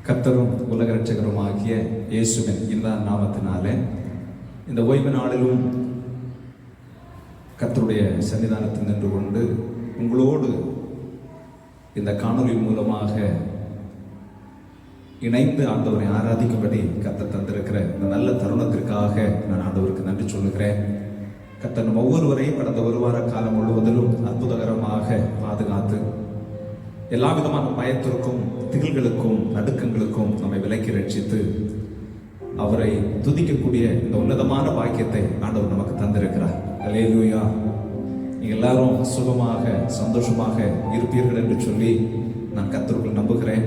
கர்த்தரும் உலக இரட்சகருமாகிய இயேசுவின் இந்த நாமத்தினாலே இந்த ஓய்வு நாளிலும் கர்த்தருடைய சன்னிதானத்தில் நின்று கொண்டு உங்களோடு இந்த காணொலி மூலமாக இணைந்து ஆண்டவரை ஆராதிக்கும்படி கர்த்தர் தந்திருக்கிற இந்த நல்ல தருணத்திற்காக நான் ஆண்டவருக்கு நன்றி சொல்லுகிறேன். கர்த்தர் நம்ம ஒவ்வொருவரையும் கடந்த ஒரு வார காலம் முழுவதிலும் அற்புதகரமாக பாதுகாத்து எல்லா விதமான பயத்திற்கும் திகில்களுக்கும் நடுக்கங்களுக்கும் நம்மை விலக்கி ரட்சித்து அவரை துதிக்கக்கூடிய இந்த உன்னதமான பாக்கியத்தை ஆண்டவர் நமக்கு தந்திருக்கிறார். அல்லேலூயா. நீங்கள் எல்லாரும் சுகமாக சந்தோஷமாக இருப்பீர்கள் என்று சொல்லி நான் கர்த்தருக்குள் நம்புகிறேன்.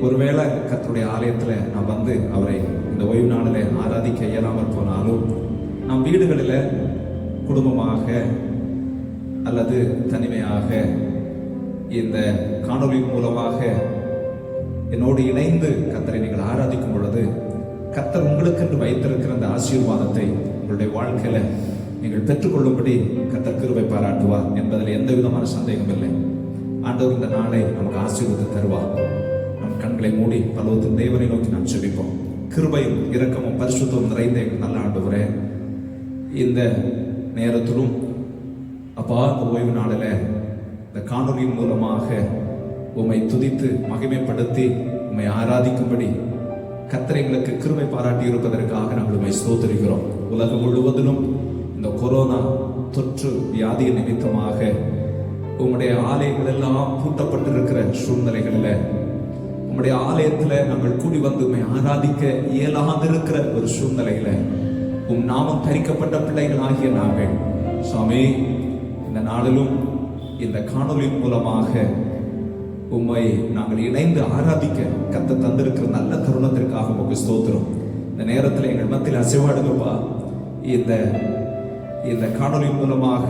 ஒருவேளை கர்த்தருடைய ஆலயத்தில் நான் வந்து அவரை இந்த ஓய்வு நாளில் ஆராதிக்க இயலாமல் போனாலும் நம் வீடுகளில் குடும்பமாக அல்லது தனிமையாக இந்த காணொலி மூலமாக என்னோடு இணைந்து கர்த்தரை நீங்கள் ஆராதிக்கும் பொழுது கர்த்தர் உங்களுக்கென்று வைத்திருக்கிற அந்த ஆசீர்வாதத்தை உங்களுடைய வாழ்க்கையில நீங்கள் பெற்றுக்கொள்ளும்படி கர்த்தர் கிருபை பாராட்டுவார் என்பதில் எந்த விதமான சந்தேகம் இல்லை. ஆண்டவர் இந்த நாளை நமக்கு ஆசீர்வாதத்தை தருவார். நம் கண்களை மூடி பலவத்தின் தேவனை நோக்கி நாம் செபிப்போம். கிருபையும் இரக்கமும் பரிசுத்தமும் நிறைந்த எங்கள் நல்ல ஆண்டவரே, இந்த நேரத்திலும் அப்பா இந்த ஓய்வு நாளில் இந்த காணொலியின் மூலமாக உம்மை துதித்து மகிமைப்படுத்தி உம்மை ஆராதிக்கும்படி கர்த்தர் எங்களுக்கு கிருபை பாராட்டி இருப்பதற்காக நாங்கள் உம்மை ஸ்தோத்திரிக்கிறோம். உலகம் முழுவதிலும் இந்த கொரோனா தொற்று வியாதியின் நிமித்தமாக உம்முடைய ஆலயங்கள் எல்லாம் பூட்டப்பட்டிருக்கிற சூழ்நிலைகளில் உம்முடைய ஆலயத்தில் நாங்கள் கூடி வந்து உம்மை ஆராதிக்க இயலாதிருக்கிற ஒரு சூழ்நிலையில உம் நாமம் தரிக்கப்பட்ட பிள்ளைகள் ஆகிய நாங்கள் சுவாமி இந்த நாளிலும் இந்த காணொலி மூலமாக உம்மை நாங்கள் இணைந்து ஆராதிக்க கர்த்தர் தந்திருக்கிற நல்ல தருணத்திற்காக உமக்கு ஸ்தோத்திரம். இந்த நேரத்தில் எங்கள் மத்தியில் அசைவாடுங்கப்பா. இந்த காணொலி மூலமாக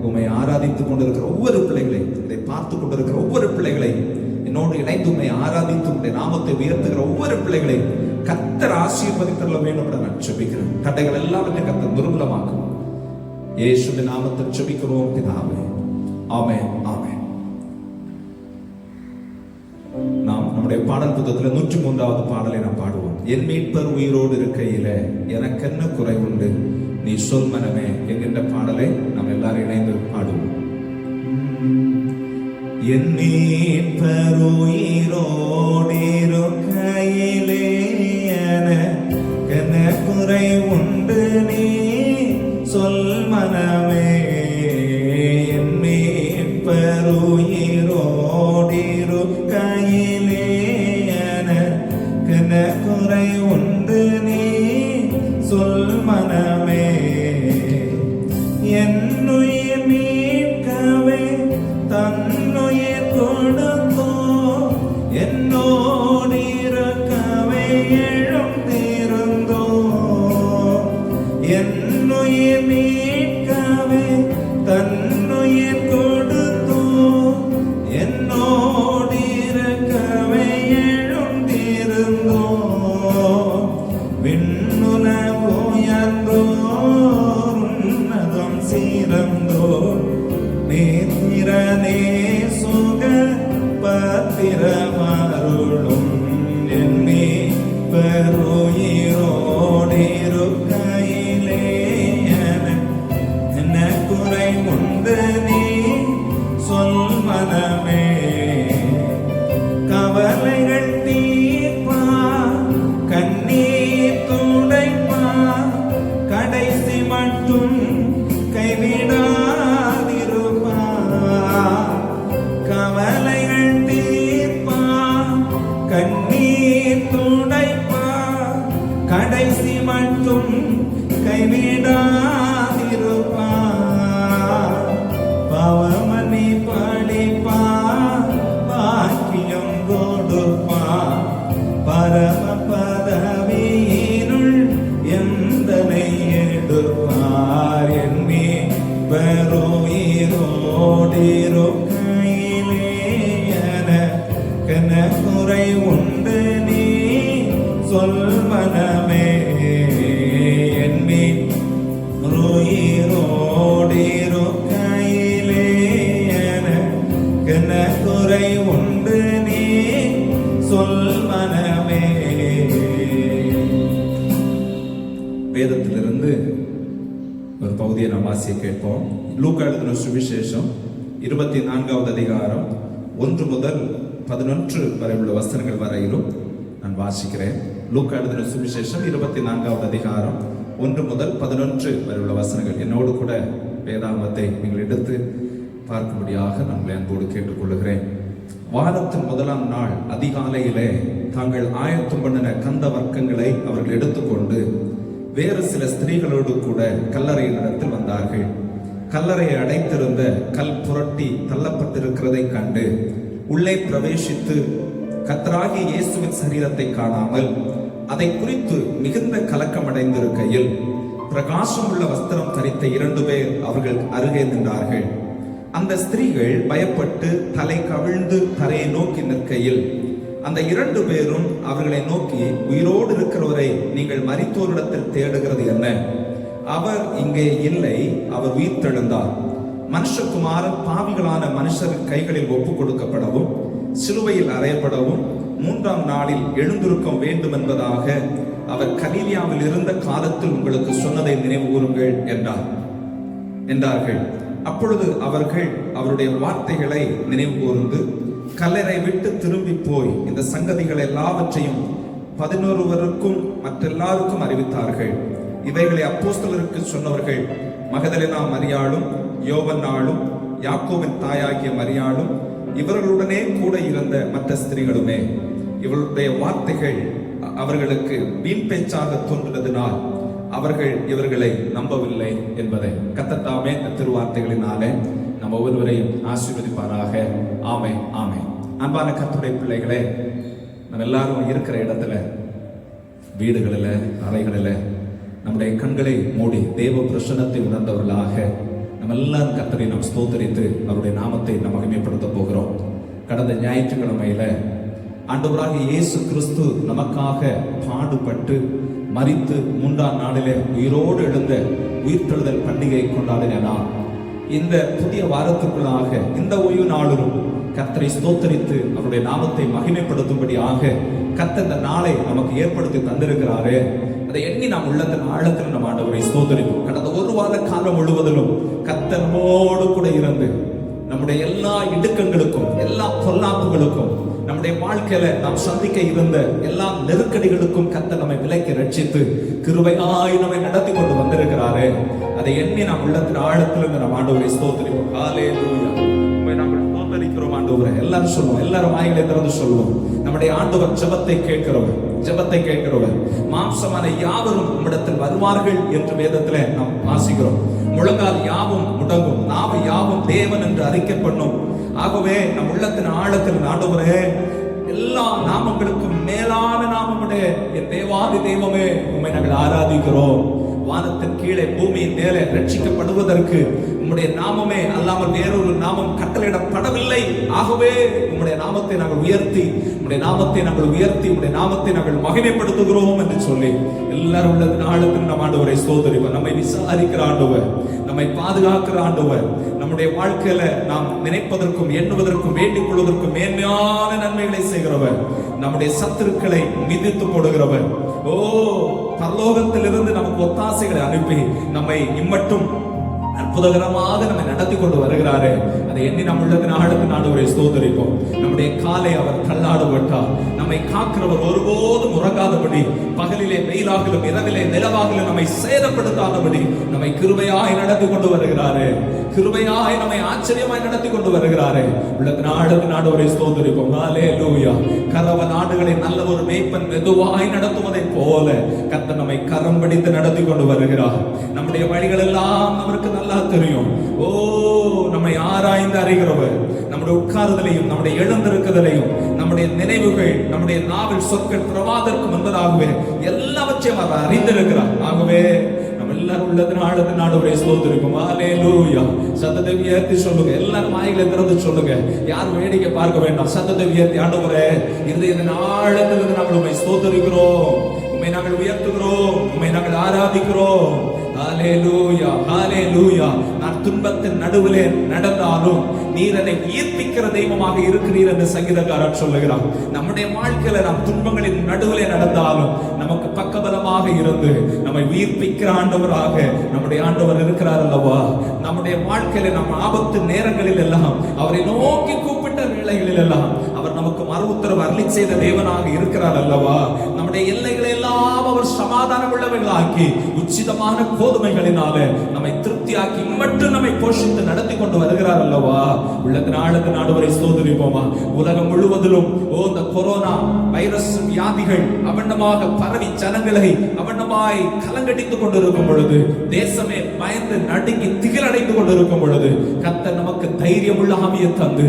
உம்மை ஆராதித்துக் கொண்டிருக்கிற ஒவ்வொரு பிள்ளைகளை, இதை பார்த்து கொண்டிருக்கிற ஒவ்வொரு பிள்ளைகளை, என்னோடு இணைந்து உம்மை ஆராதித்து உம்முடைய நாமத்தை உயர்த்துகிற ஒவ்வொரு பிள்ளைகளை கர்த்தர் ஆசீர்வதித்தருள வேண்டும் என்று நான் ஜெபிக்கிறேன். தடைகள் எல்லாவற்றையும் கர்த்தர் நிர்மூலமாக்கும். இயேசுவின் நாமத்தில் ஜெபிக்கிறோம் பிதாவே. ஆமென், ஆமென். நாம் நம்முடைய பாடல் புத்தகத்தில் 103வது பாடலை நாம் பாடுவோம். என் மீட்பர் உயிரோடு இருக்கையில எனக்கு என்ன குறை உண்டு, நீ சொல் மனமே என்கின்ற பாடலை நாம் எல்லாரும் இணைந்து பாடுவோம். என் மீட்பர் உயிரோடு இருக்கையிலே எனக்கு என்ன குறை உண்டு, நீ சொல் மனமே. கையிலே எனக்கு குறை உண்டு, நீ சொல் மனமே. என்னுயிர் மீட்கவே தன்னுயிர் கொடுத்தோ, என்னோடு இருக்கவே எழுந்திருந்தோ. என்னுயிர் மீட்கவே தன்னுயிர் கொடுத்தோ, என்னோடு இருக்கவே எழுந்திருந்தோ. விண்ணுலக உயர்ந்தோர் உன்னதம் சீரந்தோர், நேத்திரனே சுக பத்திரமருளும். என்னே பெருயிரோடு இருக்கையிலே என்ன குறை உண்டு, நீ சொல் மனமே. கவலைகள் தீர்ப்பா, கண்ணீர் துடைப்பா, கடைசி மட்டும் கைவிடாதிருப்பா. கவலைகள் தீர்ப்பா, கண்ணீர் துடைப்பா, கடைசி மட்டும் கைவிடாதிருப்பா. பாவமணி படிப்பா, பாக்கியம் கொடுப்பா, பரம பதவியினுள் எந்தனை எடுப்பார். என்னே பெருயிரோடு இருக்கையிலே எனக்கு என்ன குறை உண்டு, நீ சொல் மனமே. என்னே உயிரோடு இருக்கையிலே எனக்கு என்ன குறை உண்டு, நீ சொல் மனமே. வேதத்திலிருந்து ஒரு பகுதியை நாம் வாசிக்க கேட்போம். லூக்கா எழுதின சுவிசேஷம் 24வது அதிகாரம் 1 முதல் 11 வரை உள்ள வசனங்கள் வரையிலும் நான் வாசிக்கிறேன். லூக்கா எழுதின சுவிசேஷம் 24வது அதிகாரம் 1 முதல் 11 வரை உள்ள வசனங்கள். என்னோடு கூட வேதாகமத்தை நீங்கள் எடுத்து பார்க்கும்படியாக நான் அன்போடு கேட்டுக்கொள்கிறேன். வாரத்தின் முதலாம் நாள் அதிகாலையிலே தாங்கள் ஆயத்தம் பண்ணின கந்த வர்க்கங்களை அவர்கள் எடுத்துக்கொண்டு வேறு சில ஸ்திரீகளோடு கூட கல்லறையின் இடத்தில் வந்தார்கள். கல்லறையை அடைத்திருந்த கல் புரட்டி தள்ளப்பட்டிருக்கிறதை கண்டு உள்ளே பிரவேசித்து கர்த்தராகிய இயேசுவின் சரீரத்தை காணாமல் அதை குறித்து மிகுந்த கலக்கம் அடைந்திருக்கையில் பிரகாசம் உள்ள வஸ்திரம் தரித்த 2 பேர் அவர்கள் அருகே நின்றார்கள். அந்த ஸ்திரீகள் பயப்பட்டு தலை கவிழ்ந்து தரையை நோக்கி நிற்கையில் அந்த 2 பேரும் அவர்களை நோக்கி, உயிரோடு இருக்கிறவரை நீங்கள் மரித்தோரிடத்தில் தேடுகிறது என்ன? அவர் இங்கே இல்லை, அவர் உயிர்த்தெழுந்தார். மனுஷகுமாரன் பாவிகளான மனுஷர் கைகளில் ஒப்புக் கொடுக்கப்படவும் சிலுவையில் அறையப்படவும் 3ஆம் நாளில் எழுந்திருக்க வேண்டும் என்பதாக அவர் கலிலியாவில் இருந்த காலத்தில் உங்களுக்கு சொன்னதை நினைவு கூறுங்கள் என்றார்கள். அப்பொழுது அவர்கள் அவருடைய வார்த்தைகளை நினைவு கூர்ந்து கல்லறை விட்டு திரும்பி போய் இந்த சங்கதிகள் எல்லாவற்றையும் 11 மற்றெல்லாருக்கும் அறிவித்தார்கள். இவைகளை அப்போஸ்தலருக்கு சொன்னவர்கள் மகதலேனா மரியாளும் யோவன்னாளும் யாக்கோபின் தாயாகிய மரியாளும் இவர்களுடனே கூட இருந்த மற்ற ஸ்திரீகளுமே. இவருடைய வார்த்தைகள் அவர்களுக்கு வீண் பேச்சாக தோன்றினதினால் அவர்கள் இவர்களை நம்பவில்லை என்பதை கர்த்தர் இந்த திருவார்த்தைகளினாலே நம்ம ஒவ்வொருவரையும் ஆசீர்வதிப்பாராக. ஆமே ஆமே. அன்பான கர்த்தருடைய பிள்ளைகளே, நம்ம எல்லாரும் இருக்கிற இடத்துல, வீடுகளில், அறைகளில் நம்முடைய கண்களை மூடி தேவ பிரசன்னத்தை உணர்ந்தவர்களாக நம்ம எல்லாரும் கர்த்தரை நாம் ஸ்தோத்தரித்து அவருடைய நாமத்தை நாம் மகிமைப்படுத்த போகிறோம். கடந்த ஞாயிற்றுக்கிழமையில ஆண்டவராகிய இயேசு கிறிஸ்து நமக்காக பாடுபட்டு மரித்து 3ஆம் நாளிலே உயிரோடு எழுந்த உயிர்த்தெழுதல் பண்டிகை கொண்டாடினா இந்த புதிய வாரத்திற்குள்ளாக இந்த ஓய்வு நாளிலும் கர்த்தரை ஸ்தோத்தரித்து அவருடைய நாமத்தை மகிமைப்படுத்தும்படியாக கர்த்தர் இந்த நாளை நமக்கு ஏற்படுத்தி தந்திருக்கிறாரே, அதை எண்ணி நாம் உள்ளத்தின் ஆழத்தில் நம்ம ஆண்டவரை ஸ்தோத்தரிப்போம். கடந்த ஒரு வார காலம் முழுவதிலும் கர்த்தர் நம்மோடு கூட இருந்து நம்முடைய எல்லா இடுக்கங்களுக்கும் எல்லா பொல்லாப்புகளுக்கும் நம்முடைய வாழ்க்கையில நாம் சந்திக்க இருந்த எல்லா நெருக்கடிகளுக்கும் கர்த்தர் நம்மை விலக்கி ரட்சித்து கிருபையாய் நம்மை நடத்தி கொண்டு வந்திருக்கிறாரே, அதை எண்ணி நாம் உள்ளத்தின் ஆழத்திலிருந்து நாம் ஆண்டவரை ஸ்தோத்தரிப்போம். ஹல்லேலூயா. உம்மை நாங்கள் ஸ்தோத்தரிக்கிறோம் ஆண்டவரே. எல்லாரும் சொல்லுவோம், எல்லாரும் வாய்களை திறந்து சொல்லுவோம். நம்முடைய ஆண்டவர் ஜெபத்தை கேட்கிறவர் மாம்சமான யாவரும் நம்மிடத்தில் வருவார்கள் என்று வேதத்திலே நாம் வாசிக்கிறோம். முழங்கால் யாவும் முடங்கும், நாவு யாவும் தேவன் என்று அறிக்கை பண்ணும். ஆகவே நம் உள்ளத்தின் ஆழத்தில் ஆண்டவரே, எல்லா நாமங்களுக்கும் மேலான நாமமுடைய என் தேவாதி தெய்வமே உம்மை நாங்கள் ஆராதிக்கிறோம். வானத்தின் கீழே பூமியின் மேலே ரட்சிக்கப்படுவதற்கு உம்முடைய நாமமே அல்லாமல் வேறொரு நாமம் கட்டளையிடப்படவில்லை. ஆகவே உம்முடைய நாமத்தை நாங்கள் உயர்த்தி உம்முடைய நாமத்தை நாங்கள் மகிமைப்படுத்துகிறோம் என்று சொல்லி எல்லாரும் உள்ளது நாளுக்கு நம் ஆண்டவரை ஸ்தோத்திரிப்போம். நம்மை விசாரிக்கிற ஆண்டவர், நம்மை பாதுகாக்கிற ஆண்டவர், நம்முடைய வாழ்க்கையில நாம் நினைப்பதற்கும் எண்ணுவதற்கும் வேண்டிக் கொள்வதற்கும் மேன்மையான நன்மைகளை செய்கிறவர், நம்முடைய சத்துருக்களை மிதித்து போடுகிறவர், பரலோகத்திலிருந்து நமக்கு ஒத்தாசைகளை அனுப்பி நம்மை இம்மட்டும் அற்புதகரமாக நம்மை நடத்தி கொண்டு வருகிறாரே, அதை எண்ணி நம் உள்ளத்தின் ஆழத்தின் ஆண்டவரை ஸ்தோத்தரிப்போம். நம்முடைய காலை அவர் தள்ளாடுபட்டார். நம்மை காக்கிறவர் ஒருபோதும் உறங்காதபடி, பகலிலே வெயிலாகிலும் இரவிலே நிலவாகிலும் நம்மை சேதப்படுத்தாதபடி நம்மை கிருபையாய் நடத்தி கொண்டு வருகிறாரே, கிருபையாய் நம்மை ஆச்சரியமாய் நடத்தி கொண்டு வருகிறாரே. உள்ளத்தின் ஆழத்தின் ஆண்டவரை ஸ்தோத்தரிப்போம். ஹல்லேலூயா. கரவ நாடுகளை நல்ல ஒரு மேய்ப்பன் மெதுவாய் நடத்துவதை போல கர்த்தர் நம்மை கரம் பிடித்து நடத்தி கொண்டு வருகிறார். நம்முடைய வழிகள் எல்லாம் அவருக்கு நல்லா தெரியும். நம்மை ஆராய்ந்து அறிகிறவர், நம்முடைய உட்கார்தலையும் நம்முடைய எழுந்திருக்குதலையும் நம்முடைய நினைவுகள் நம்முடைய நாவல் சொற்கள் பிரவாதற்கு முன்பதாகவே எல்லாவற்றையும் அவர் அறிந்திருக்கிறார். ஆகவே நம்ம எல்லாரும் உள்ளத்தின் ஆழத்தின் ஆண்டவரை ஸ்தோத்திரிப்போம். ஹல்லேலூயா. சத்தத்தை உயர்த்தி சொல்லுங்க, எல்லாரும் வாய்களை திறந்து சொல்லுங்க. யாரும் வேடிக்கை பார்க்க வேண்டாம். சத்தத்தை உயர்த்தி, ஆண்டவரே இதன் ஆழத்திலிருந்து நாங்கள் உம்மை ஸ்தோத்திரிக்கிறோம், உம்மை நாங்கள் உயர்த்துகிறோம், உம்மை நாங்கள் ஆராதிக்கிறோம். ஹalleluya ஹalleluya. நான் துன்பத்தின் நடுவிலே நடந்தாலும் நீர் என்னை உயிர்ப்பிக்கிற தெய்வமாக இருக்கிறீர் என்று சங்கீதக்காரன் சொல்லுகிறான். நம்முடைய வாழ்க்கையில நாம் துன்பங்களின் நடுவிலே நடந்தாலும் நமக்கு பக்கபலமாக இருந்து நம்மை உயிர்ப்பிக்கிற ஆண்டவராக நம்முடைய ஆண்டவர் இருக்கிறார் அல்லவா. நம்முடைய வாழ்க்கையில நம்ம ஆபத்து நேரங்களில் எல்லாம் அவரை நோக்கி கூப்பிட்ட வேளைகளில் எல்லாம் அவர் நமக்கு மறு உத்தரவு அருளி செய்த தேவனாக இருக்கிறார் அல்லவா. நம்முடைய எல்லைகளை எல்லாம் அவர் சமாதானம் உள்ளவைகளாக்கி உச்சிதமான கோதுமைகளினால நம்மை திருப்தியாக்கி மட்டும் நம்மை போஷித்து நடத்தி கொண்டு வருகிறார் அல்லவா. உள்ளத்தின் ஆழத்தின் நடுவரை சோதரிப்போமா. உலகம் முழுவதிலும் இந்த கொரோனா வைரஸ் வியாதிகள் அவண்டமாக பரவி ஜனங்களை அவண்டமாய் கலங்கடித்துக் கொண்டிருக்கும் பொழுது, தேசமே பயந்து நடுங்கி திகிலடைந்து கொண்டிருக்கும் பொழுது, கர்த்தர் நமக்கு தைரியம் உள்ள ஆவியை தந்து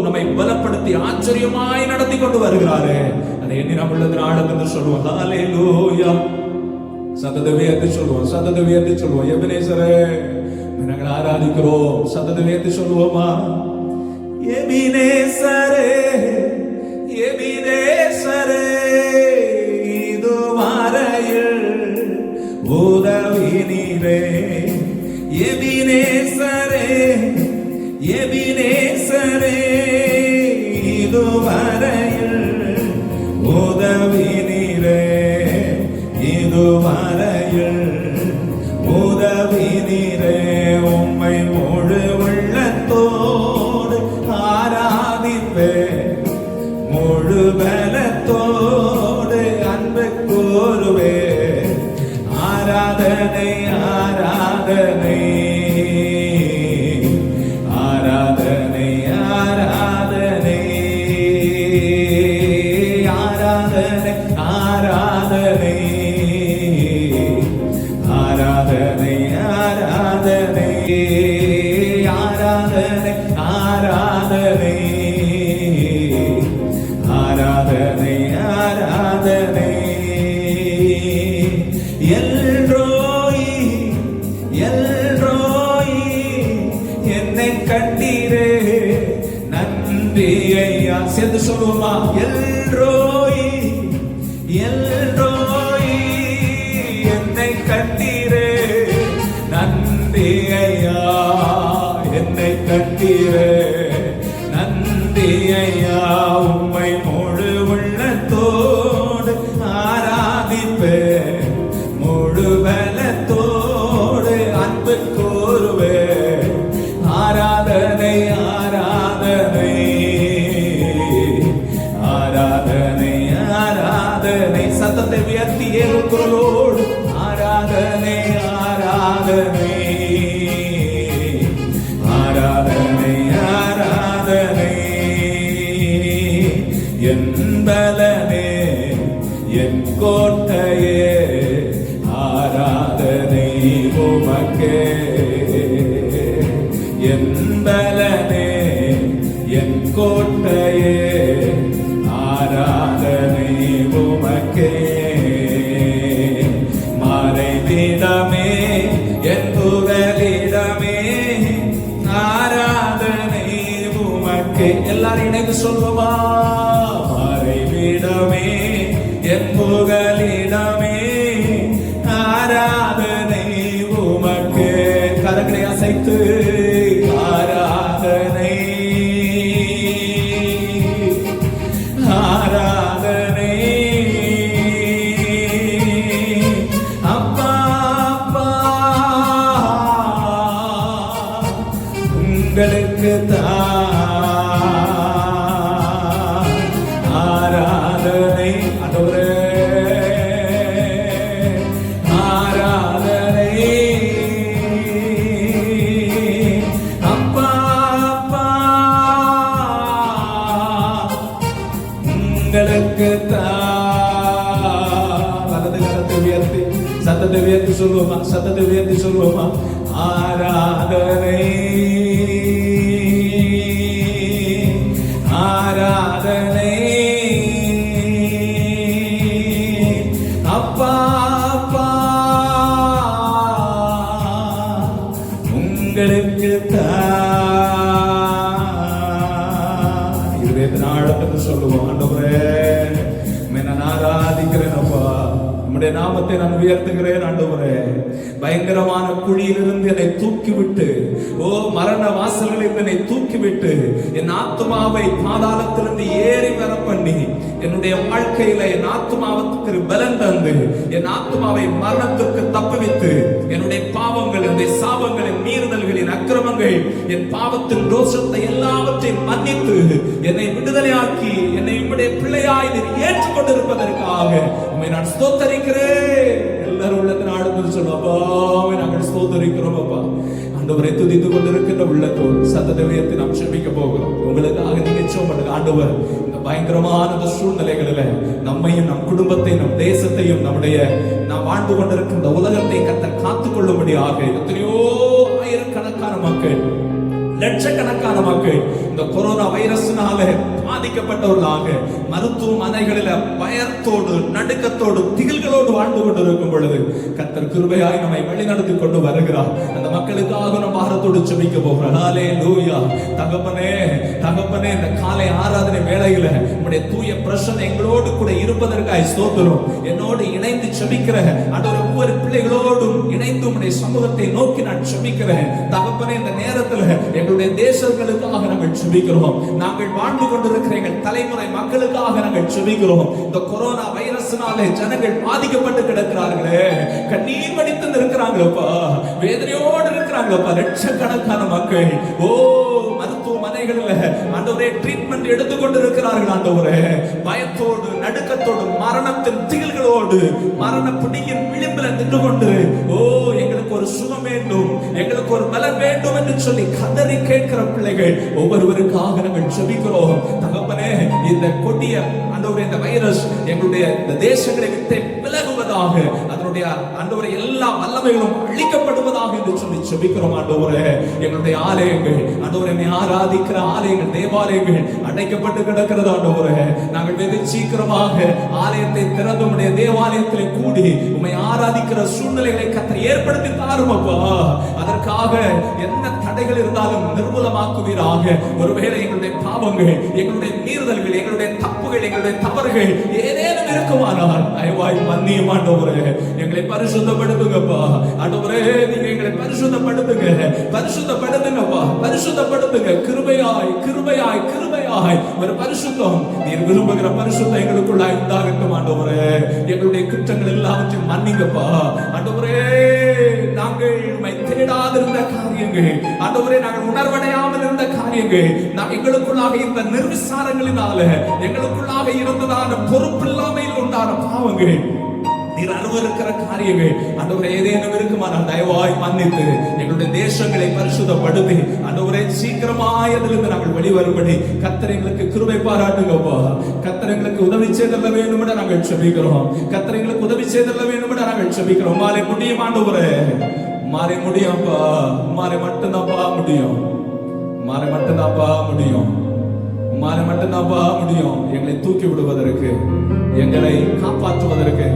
நம்மை பலப்படுத்தி ஆச்சரியமாய் நடத்தி கொண்டு வருகிறாரே. அதை எண்ணி நாம் உள்ளத்தின் ஆழத்தின் சொல்லுவோம். ஹalleluya. சத்தத்தை ஏத்தி சொல்லுவோம். சத்தத்தை ஏத்தி சொல்லுவோம். எபினேசரே நாங்கள் ஆராதிக்கிறோம். சத்தத்தை ஏத்தி சொல்லுவோமா. எபினேசரே எபினேசரே இதுவரையில் உதவி நீரே. எபினேசரே எபினேசரே இதுவரையில் உதவி நீரே. இதுவரையில் உதவி நீரே. உம்மை முழு உள்ளத்தோடு ஆராதிப்பே, முழு பலத்தோடு அன்பு கூறுவே. ஆராதனை ஆராதனை ஆராதனை ஆராதனை ஆராதனை ஆராதனை ஆராதனை ஆராதனை ஆராதனை ஆராதனை ஆராதனை ஆராதனை. எல்ரோயி எல்ரோயி என்னை கண்டீரே நன்றி ஐயா. சேர்ந்து சொல்லுவோமா. எல்ரோயி எல்ரோயி என்னை கண்டீரே நன்றி ஐயா. என்னை கண்டீரே நன்றி ஐயா. உம்மை முழு உள்ளத்தோடு ஆராதிப்பே, முழு பலத்தோடு அன்பு கூறுவே. ஆராதனை ஆராதனை ஆராதனை ஆராதனை. சத்தத்தை உயர்த்தி ஏறுகிறோடு ஆராதனை ஆராதனை ஆராதனை ஆராதனை. என் பலனே என் கோட்டையே ஆராதனை உமக்கே. என் பலனே என் கோட்டையே ஆராதனை உமக்கே. மறைவிடமே என் புகலிடமே ஆராதனை உமக்கே. எல்லாரும் இணைந்து சொல்லுவா. மறைவிடமே என் புகலிடமே ஆராதனை உமக்கே. கரங்களை அசைத்து ஆராதனை ஆராதனை. அப்பா அப்பா உங்களுக்கு ஆராதனை. ஆண்டவரே ஆராதனை. அப்பா அப்பா உங்களுக்கு வலது கரத்தை உயர்த்தி சத்தத்தை உயர்த்தி சொல்லுவோமா. சத்தத்தை உயர்த்தி சொல்லுவோமா. ஆராதனை ஆராதனை. அப்பா அப்பா உங்களுக்கு இருதயத்தின் ஆழத்துக்கு சொல்லுவோம். ஆண்டவரே நான் ஆராதிக்கிறேன் அப்பா. உம்முடைய நாமத்தை நான் உயர்த்துகிறேன் ஆண்டவரே. பயங்கரமான குழியிலிருந்து என்னை தூக்கிவிட்டு, ஓ மரண வாசல்களில் என்னை தூக்கிவிட்டு, என் ஆத்துமாவை பாதாளத்திலிருந்து ஏறி வர பண்ணி, என்னுடைய வாழ்க்கையில என் ஆத்துமாவுக்கு பலன் தந்து, என் ஆத்துமாவை மரணத்திற்கு தப்புவித்து, என்னுடைய பாவங்கள், என்னுடைய சாபங்கள், என் மீறுதல்களின் அக்கிரமங்கள், என் பாவத்தின் தோஷத்தை எல்லாவற்றையும் மன்னித்து என்னை விடுதலையாக்கி என்னை உம்முடைய பிள்ளையாய் ஏற்றுக்கொண்டிருப்பதற்காக உம்மை நான் ஸ்தோத்தரிக்கிறேன். எல்லாரும் உள்ளத்தின் ஆழ்ந்து சொல்லுவோம், அப்பாவை நாங்கள் ஸ்தோத்தரிக்கிறோம். அப்பா ஆண்டவரை துதித்து கொண்டிருக்கின்ற உள்ளத்தோடு சத்தத்தை உயர்த்தி நாம் செபிக்க போகிறோம். உங்களுக்காக நிச்சயம் பண்ணுங்க ஆண்டவர். இந்த பயங்கரமான சூழ்நிலைகளில நம்மையும் நம் குடும்பத்தையும் நம் தேசத்தையும் நம்முடைய நாம் வாழ்ந்து கொண்டிருக்கின்ற உலகத்தை கர்த்தர் காத்துக் கொள்ளும்படியாக எத்தனையோ ஆயிரக்கணக்கான மக்கள், லட்சக்கணக்கான மக்கள் இந்த கொரோனா வைரஸ்னால பாதிக்கப்பட்டவர்களாக மருத்துவமனைகளில பயத்தோடு, நடுக்கத்தோடு, திகில்களோடு வாழ்ந்து கொண்டிருக்கும் பொழுது கர்த்தர் கிருபையாய் நம்மை வழிநடத்தி கொண்டு வருகிறார். அந்த மக்களுக்காக நம்ம பாரத்தோடு ஜெபிக்க போகிறோம். ஹல்லேலூயா. தகப்பனே, தகப்பனே, இந்த காலை ஆராதனை வேளையில உம்முடைய தூய பிரசன்னம் எங்களோடு கூட இருப்பதற்காக ஸ்தோத்திரம். என்னோடு இணைந்து ஜெபிக்கிற ஆண்டவரே, ஒவ்வொரு பிள்ளைகளோடும் இணைந்து உம்முடைய சமூகத்தை நோக்கி நான் ஜெபிக்கிறேன். தகப்பனே, இந்த நேரத்தில் எங்களுடைய தேசங்களுக்காக நாங்கள் ஜெபிக்கிறோம். நாங்கள் வாழ்ந்து கொண்டிருக்கிற எங்கள் தலைமுறை மக்களுக்காக நாங்கள் ஜெபிக்கிறோம். இந்த கொரோனா வைரஸ்னாலே ஜனங்கள் பாதிக்கப்பட்டு கிடக்கிறார்களே, கண்ணீர் வடித்து இருக்கிறாங்களப்பா, வேதனையோடு இருக்கிறாங்களப்பா லட்சக்கணக்கான மக்கள். ஓ மருத்துவமனைகளில் ஆண்டவரே ட்ரீட்மெண்ட் எடுத்துக்கொண்டு இருக்கிறார்கள் ஆண்டவரே. பயத்தோடு, நடுக்கத்தோடு, மரணத்தின் திகில்களோடு, மரண பிடியின் விளிம்பில் நின்று கொண்டு, ஓ எங்களுக்கு ஒரு சுகம் வேண்டும், எங்களுக்கு ஒரு பலம் வேண்டும் என்று சொல்லி கதறி கேட்கிற பிள்ளைகள் ஒவ்வொருவருக்காக நாங்கள் ஜெபிக்கிறோம். தகப்பனே, இந்த கொடிய ஆண்டவரே இந்த வைரஸ் எங்களுடைய இந்த தேசங்களை விட்டு விலகுவதாக, அதனுடைய ஆண்டவரே எல்லா வல்லமைகளும் அழிக்கப்படுவதாக என்று சொல்லி ஜெபிக்கிறோம் ஆண்டவரே. எங்களுடைய ஆலயங்கள் ஆண்டவரே, ஆராதிக்கிற ஆலயங்கள், தேவாலயங்கள் அடைக்கப்பட்டு கிடக்கிறது ஆண்டவரே. நாங்கள் வெகு சீக்கிரமாக ஆலயத்தை திறந்து உம்முடைய தேவாலயத்திலே கூடி உம்மை ஆராதிக்கிற சூழ்நிலைகளை கர்த்தர் ஏற்படுத்தி தாரும் அப்பா. அதற்காக என்ன தடைகள் இருந்தாலும் நிர்மூலமாக்குவீராக. ஒருவேளை எங்களுடைய பாவங்கள், எங்களுடைய மீறுதல்கள், எங்களுடைய தப்புகள், எங்களுடைய தவறுகள் ஏதேனும் இருக்குமானால் தயவாய் மன்னியும் ஆண்டவரே. எங்களை பரிசுத்தப்படுத்துங்கப்பா ஆண்டவரே. நீங்க எங்களை பரிசுத்தப்படுத்துங்க, பரிசுத்தப்படுத்துங்கப்பா, பரிசுத்தப்படுத்துங்க. கிருபையாய், கிருபையாய், கிருபையாய் ஒரு பரிசுத்தம், நீர் விரும்புகிற பரிசுத்தம் எங்களுக்குள்ளாய் உண்டாகட்டும் ஆண்டவரே. எங்களுடைய குற்றங்கள் எல்லாவற்றையும் மன்னிங்கப்பா ஆண்டவரே. நாங்கள் உம்மை தேடாதிருந்த காரியங்கள் ஆண்டவரே, நாங்கள் உணர்வடையாமல் இருந்த காரியங்கள், எங்களுக்குள்ளாக இருந்த நிர்விசாரங்களினால, எங்களுக்குள்ளாக இருந்ததான பொறுப்பில்லாமையில் உண்டான பாவங்கள், நீர் அருவருக்கிற காரியங்கள் ஆண்டவரே ஏதேனும் இருக்குமானால் தயவாய் மன்னித்து எங்களுடைய தேசங்களை பரிசுத்தப்படுத்தி ஆண்டவரே சீக்கிரமாய் அதிலிருந்து நாங்கள் வெளிவரும்படி கர்த்தர் எங்களுக்கு கிருபை பாராட்டுங்கப்பா. கர்த்தர் எங்களுக்கு உதவி செய்தல்ல வேண்டும் என நாங்கள் ஜெபிக்கிறோம். கர்த்தர் எங்களுக்கு உதவி செய்தல்ல வேண்டும் என நாங்கள் ஜெபிக்கிறோம். மாலை முடியும் ஆண்டவரே, மாறி முடியும்ப்பா, மாறி மட்டும்தான்ப்பா முடியும், மாறி மட்டும்தான்ப்பா முடியும், மாறி மட்டும்தான்ப்பா முடியும். எங்களை தூக்கி விடுவதற்கு, எங்களை காப்பாற்றுவதற்கு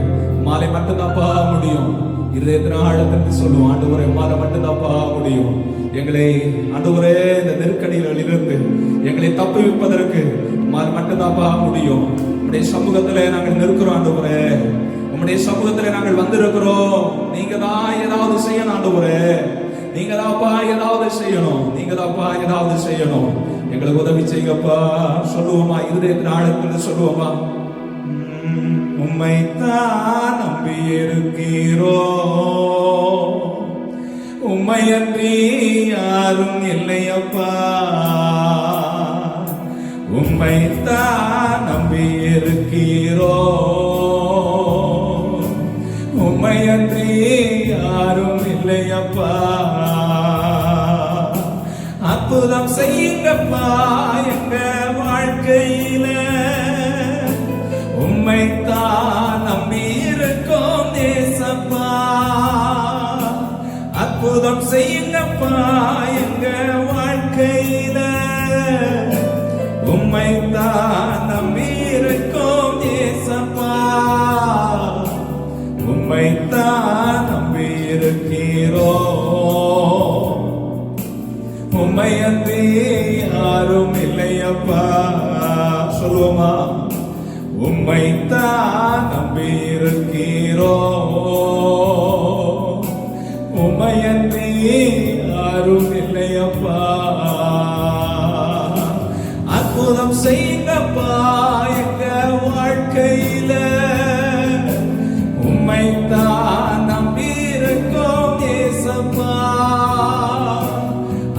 மாலை மட்டும்தான்ப்பா முடியும். இருதயத்தின் ஆழத்திற்கு சொல்லுவோம் ஆண்டவரே, மாலை மட்டும்தான்ப்பா முடியும். எங்களை ஆண்டவரே இந்த நெருக்கடிகளிலிருந்து எங்களை தப்புவிப்பதற்கு மாலை மட்டும்தான்ப்பா முடியும். உம்முடைய சமூகத்திலே நாங்கள் நிற்கிறோம் ஆண்டவரே, உம்முடைய சமூகத்திலே நாங்கள் வந்திருக்கிறோம். நீங்க தான் ஏதாவது செய்யணும் ஆண்டவரே, நீங்க தான்ப்பா ஏதாவது செய்யணும், நீங்க தான்ப்பா ஏதாவது செய்யணும். எங்களுக்கு உதவி செய்யப்பா. சொல்லுவோமா, இருதயத்தின் ஆழத்தில் சொல்லுவோமா, உம்மைத்தான் நம்பி இருக்கிறோ, உம்மையன்றி யாரும் இல்லையப்பா, உம்மைத்தான் நம்பி இருக்கிறோ, உம்மையன்றி யாரும் இல்லையப்பா. அற்புதம் செய்யுங்கப்பா எங்க வாழ்க்கையில, உம்மைத்தான் நம்பி இருக்கோம் தேசப்பா. அற்புதம் செய்யுங்கப்பா எங்க வாழ்க்கையில, உம்மைத்தான் நம்பி இருக்கோம் தேசப்பா. உம்மைத்தான் நம்பி இருக்கிறோம், உம்மையன்றி யாரும் இல்லையப்பா. சொல்லுவோமா, உம்மைத்தான் நம்பியிருக்கிறோம். உம்மையன்றி யாரும் இல்லையப்பா. அற்புதம் செய்யுங்கப்பா எங்க வாழ்க்கையில. உம்மைத்தான் நம்பியிருக்கோம் ஏசப்பா.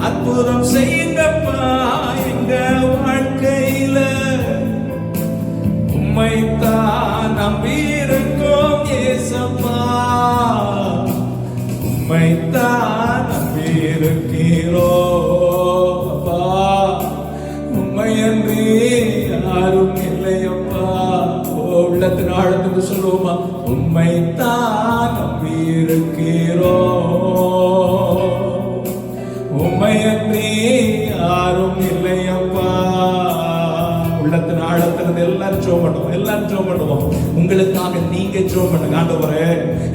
அற்புதம் செய்யுங்கப்பா எங்க வாழ்க்கையில. உம்மைத்தான் நம்பியிருக்கோம் ஏசப்பா. உம்மைத்தான் நம்பியிருக்கிறோம் அப்பா. உம்மையன்றி யாரும் இல்லையப்பா. உள்ளத்தின் ஆழத்துக்கு சொல்லுவோமா? உம்மைத்தான் நம்பியிருக்கிறோம். உம்மையன்றி யாரும் இல்லையப்பா. உள்ளத்தின் ஆழத்திலிருந்து எல்லாரும் ஜெபம் பண்ணுவோம். எல்லாரும் ஜெபம் பண்ணுவோம். உங்களுக்காக நீங்க ஜெபம் பண்ணுங்க. ஆண்டவரே,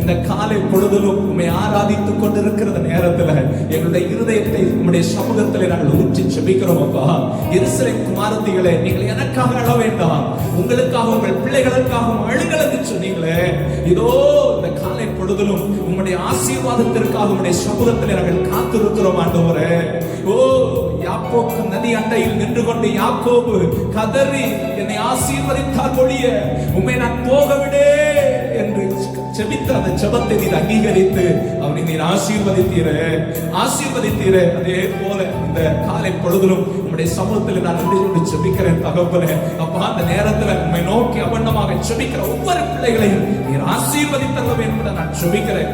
இந்த காலை பொழுதிலும் உம்மை ஆராதித்துக் கொண்டிருக்கிற நேரத்துல எங்களுடைய இருதயத்தை உம்முடைய சமூகத்திலே நாங்கள் ஊற்றி ஜெபிக்கிறோம் அப்பா. எருசலேம் குமாரத்திகளே, நீங்கள் எனக்காக அழ வேண்டாம், உங்களுக்காக உங்கள் பிள்ளைகளுக்காகவும் அழுங்கள் என்று சொன்னீங்களே. இதோ இந்த காலை பொழுதிலும் உம்முடைய ஆசீர்வாதத்திற்காக உம்முடைய சமூகத்திலே நாங்கள் காத்திருக்கிறோம் ஆண்டவரே. ஓ, யாக்கோபு நதி அண்டையில் நின்று கொண்டு யாக்கோபு கதறி என்னை ஆசீர்வதித்தால் ஒழிய உம்மை நான் போகவிடே என்று ஜெபித்த அந்த ஜெபத்தை நீர் அங்கீகரித்து அவனை நீர் ஆசீர்வதித்தீரே. அதே போல இந்த காலை பொழுதிலும் உம்முடைய சமூகத்தில் நான் நின்று கொண்டு ஜெபிக்கிறேன் தகப்பனே. அப்பா, அந்த நேரத்தில் உம்மை நோக்கி அவண்ணமாக ஜெபிக்கிற ஒவ்வொரு பிள்ளைகளையும் நீர் ஆசீர்வதித்தல்ல வேண்டும் என்று நான் ஜெபிக்கிறேன்.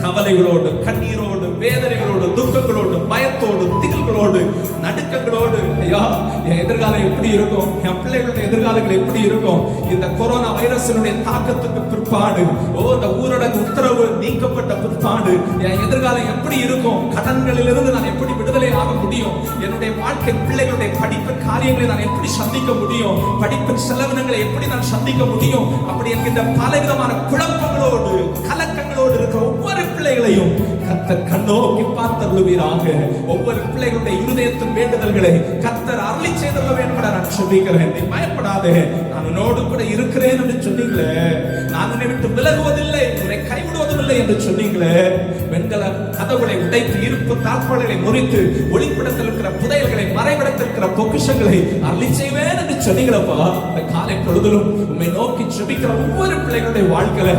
கவலைகளோடு, கண்ணீரோடு, வேதனைகளோடு, துக்கங்களோடு, பயத்தோடு, திகழ்களோடு, நடுக்கங்களோடு, ஐயா என் எதிர்காலம் எப்படி இருக்கும், என் பிள்ளைகளுடைய எதிர்காலங்கள் எப்படி இருக்கும், இந்த கொரோனா வைரஸினுடைய தாக்கத்துக்கு பிற்பாடு, இந்த ஊரடங்கு உத்தரவு நீக்கப்பட்ட பிற்பாடு என் எதிர்காலம் எப்படி இருக்கும், கடன்களிலிருந்து நான் எப்படி விடுதலை ஆக முடியும், என்னுடைய வாழ்க்கை பிள்ளைகளுடைய படிப்பு காரியங்களை நான் எப்படி சந்திக்க முடியும், படிப்பின் செலவினங்களை எப்படி நான் சந்திக்க முடியும், அப்படி என்கின்ற பலவிதமான குழப்பங்களோடு கலக்கங்களோடு இருக்கிற ஒவ்வொரு பிள்ளைகளையும் கர்த்தர் கண்ணோக்கி பார்த்தருளுவீராக. ஒவ்வொரு பிள்ளைகளுடைய இருதயத்தின் வேண்டுதல்களை கர்த்தர் அருளி செய்தருள வேண்டும் என நான் சொல்லிக்கிறேன். நீ பயப்படாதே, நான் உன்னோடு கூட இருக்கிறேன் என்று சொன்னீங்களே. நான் உன்னை விட்டு விலகுவதில்லை, உன்னை கைவிடுவதில்லை என்று சொன்னீங்களே. வெண்கல கதவுகளை உடைத்து, இருப்பு தாழ்பாடுகளை முறித்து, ஒளிப்படத்தில் இருக்கிற புதையல்களை, மறைவிடத்தில் இருக்கிற பொக்கிஷங்களை அருளி செய்வேன் என்று சொன்னீங்களப்பா. இந்த காலை பொழுதிலும் உம்மை நோக்கி ஜெபிக்கிற ஒவ்வொரு பிள்ளைகளுடைய வாழ்க்கையில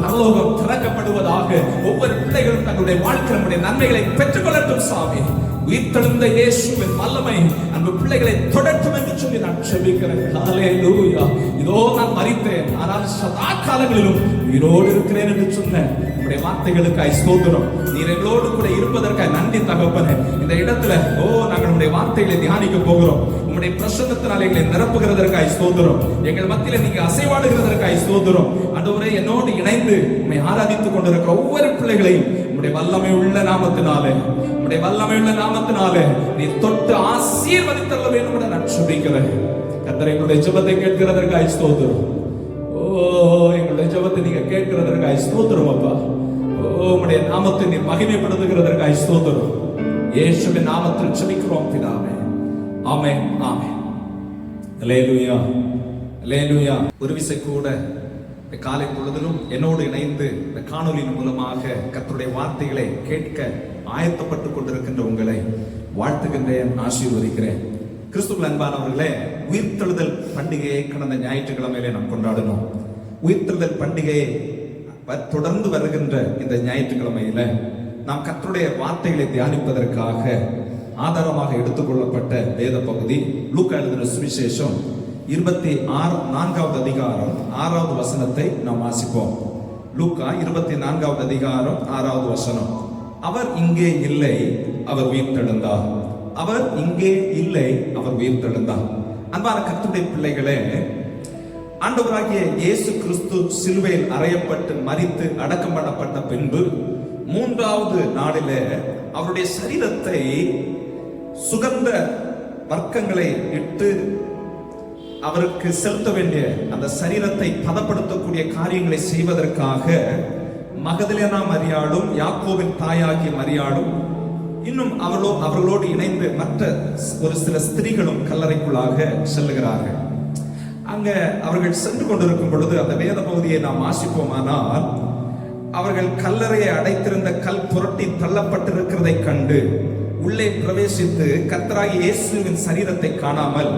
பரலோகம் திறக்கப்படுவதாக. ஒவ்வொரு பிள்ளைகளும் தங்களுடைய வாழ்க்கை நம்முடைய நன்மைகளை பெற்றுக் கொள்ளட்டும் சாமி. உயிர்த்தெழுந்த இயேசுவின் வல்லமை அன்பு பிள்ளைகளை தொடட்டும் என்று சொல்லி நான் ஜெபிக்கிறேன். ஹல்லேலூயா. இதோ நான் மரித்தேன், ஆனால் சதா காலங்களிலும் உயிரோடு இருக்கிறேன் என்று சொன்ன உம்முடைய வார்த்தைகளுக்காய் ஸ்தோத்திரம். நீர் எங்களோடு கூட இருப்பதற்காக நன்றி தகப்பனே. இந்த இடத்துல நாங்கள் உம்முடைய வார்த்தைகளை தியானிக்க போகிறோம். உம்முடைய பிரசன்னத்தினால் எங்களை நிரப்புகிறதற்காய் ஸ்தோத்திரம். எங்கள் மத்தியில நீங்க அசைவாடுகிறதற்காய் ஸ்தோத்திரம். ஆண்டவரே, என்னோடு இணைந்து உம்மை ஆராதித்துக் கொண்டிருக்கிற ஒவ்வொரு பிள்ளைகளையும் உம்முடைய வல்லமை உள்ள நாமத்தினாலே, உம்முடைய வல்லமை உள்ள நாமத்தினாலே நீ தொட்டு ஆசீர்வதித்தல்ல வேண்டும் என்று நான் ஜெபிக்கிறேன். கர்த்தர் எங்களுடைய ஜெபத்தை கேட்கிறதற்காய் ஸ்தோத்திரம். எங்களுடைய ஜெபத்தை நீங்க கேட்கிறதற்காய் ஸ்தோத்திரம் அப்பா. உம்முடைய நாமத்தை நீ மகிமைப்படுத்துகிறதற்காய் ஸ்தோத்திரம். இயேசுவின் நாமத்தில் ஜெபிக்கிறோம் பிதாவே. ஆமென், ஆமென். அல்லேலூயா, அல்லேலூயா. ஒரு விசை கூட காலை பொழுதிலும் என்னோடு இணைந்து இந்த காணொலியின் மூலமாக கர்த்தருடைய வார்த்தைகளை கேட்க ஆயத்தப்பட்டுக் கொண்டிருக்கின்ற உங்களை வாழ்த்துகின்றேன், ஆசீர்வதிக்கிறேன். கிறிஸ்துவுக்குள் அன்பானவர்களே, உயிர்த்தெழுதல் பண்டிகையை கடந்த ஞாயிற்றுக்கிழமையிலே நாம் கொண்டாடினோம். உயிர்த்தெழுதல் பண்டிகையை தொடர்ந்து வருகின்ற இந்த ஞாயிற்றுக்கிழமையில நாம் கர்த்தருடைய வார்த்தைகளை தியானிப்பதற்காக ஆதாரமாக எடுத்துக்கொள்ளப்பட்ட வேத பகுதி லூக்கா எழுதின சுவிசேஷம் 24வது அதிகாரம் 6வது வசனத்தை நாம் வாசிப்போம். லூக்கா 24வது அதிகாரம் 6வது வசனம். அவர் இங்கே இல்லை, அவர் உயிர்த்தெழுந்தார். அவர் இங்கே இல்லை, அவர் உயிர்த்தெழுந்தார். அன்பான கர்த்தருடைய பிள்ளைகளே, ஆண்டவராகிய இயேசு கிறிஸ்து சிலுவையில் அறையப்பட்டு மரித்து அடக்கம் பண்ணப்பட்ட பின்பு 3வது நாளிலே அவருடைய சரீரத்தை சுகந்த வர்க்கங்களை இட்டு அவருக்கு செலுத்த வேண்டிய அந்த சரீரத்தை பதப்படுத்தக்கூடிய காரியங்களை செய்வதற்காக மகதலேனா மரியாளும் யாக்கோபின் தாயாகிய மரியாளும் இன்னும் அவர்களோடு இணைந்து மற்ற ஒரு சில ஸ்திரீகளும் கல்லறைக்குள்ளாக செல்லுகிறார்கள். அங்க அவர்கள் சென்று கொண்டிருக்கும் பொழுது அந்த வேத பகுதியை நாம் வாசிப்போமானால், அவர்கள் கல்லறையை அடைத்திருந்த கல் புரட்டி தள்ளப்பட்டிருக்கிறதை கண்டு உள்ளே பிரவேசித்து கர்த்தராகிய இயேசுவின் சரீரத்தை காணாமல்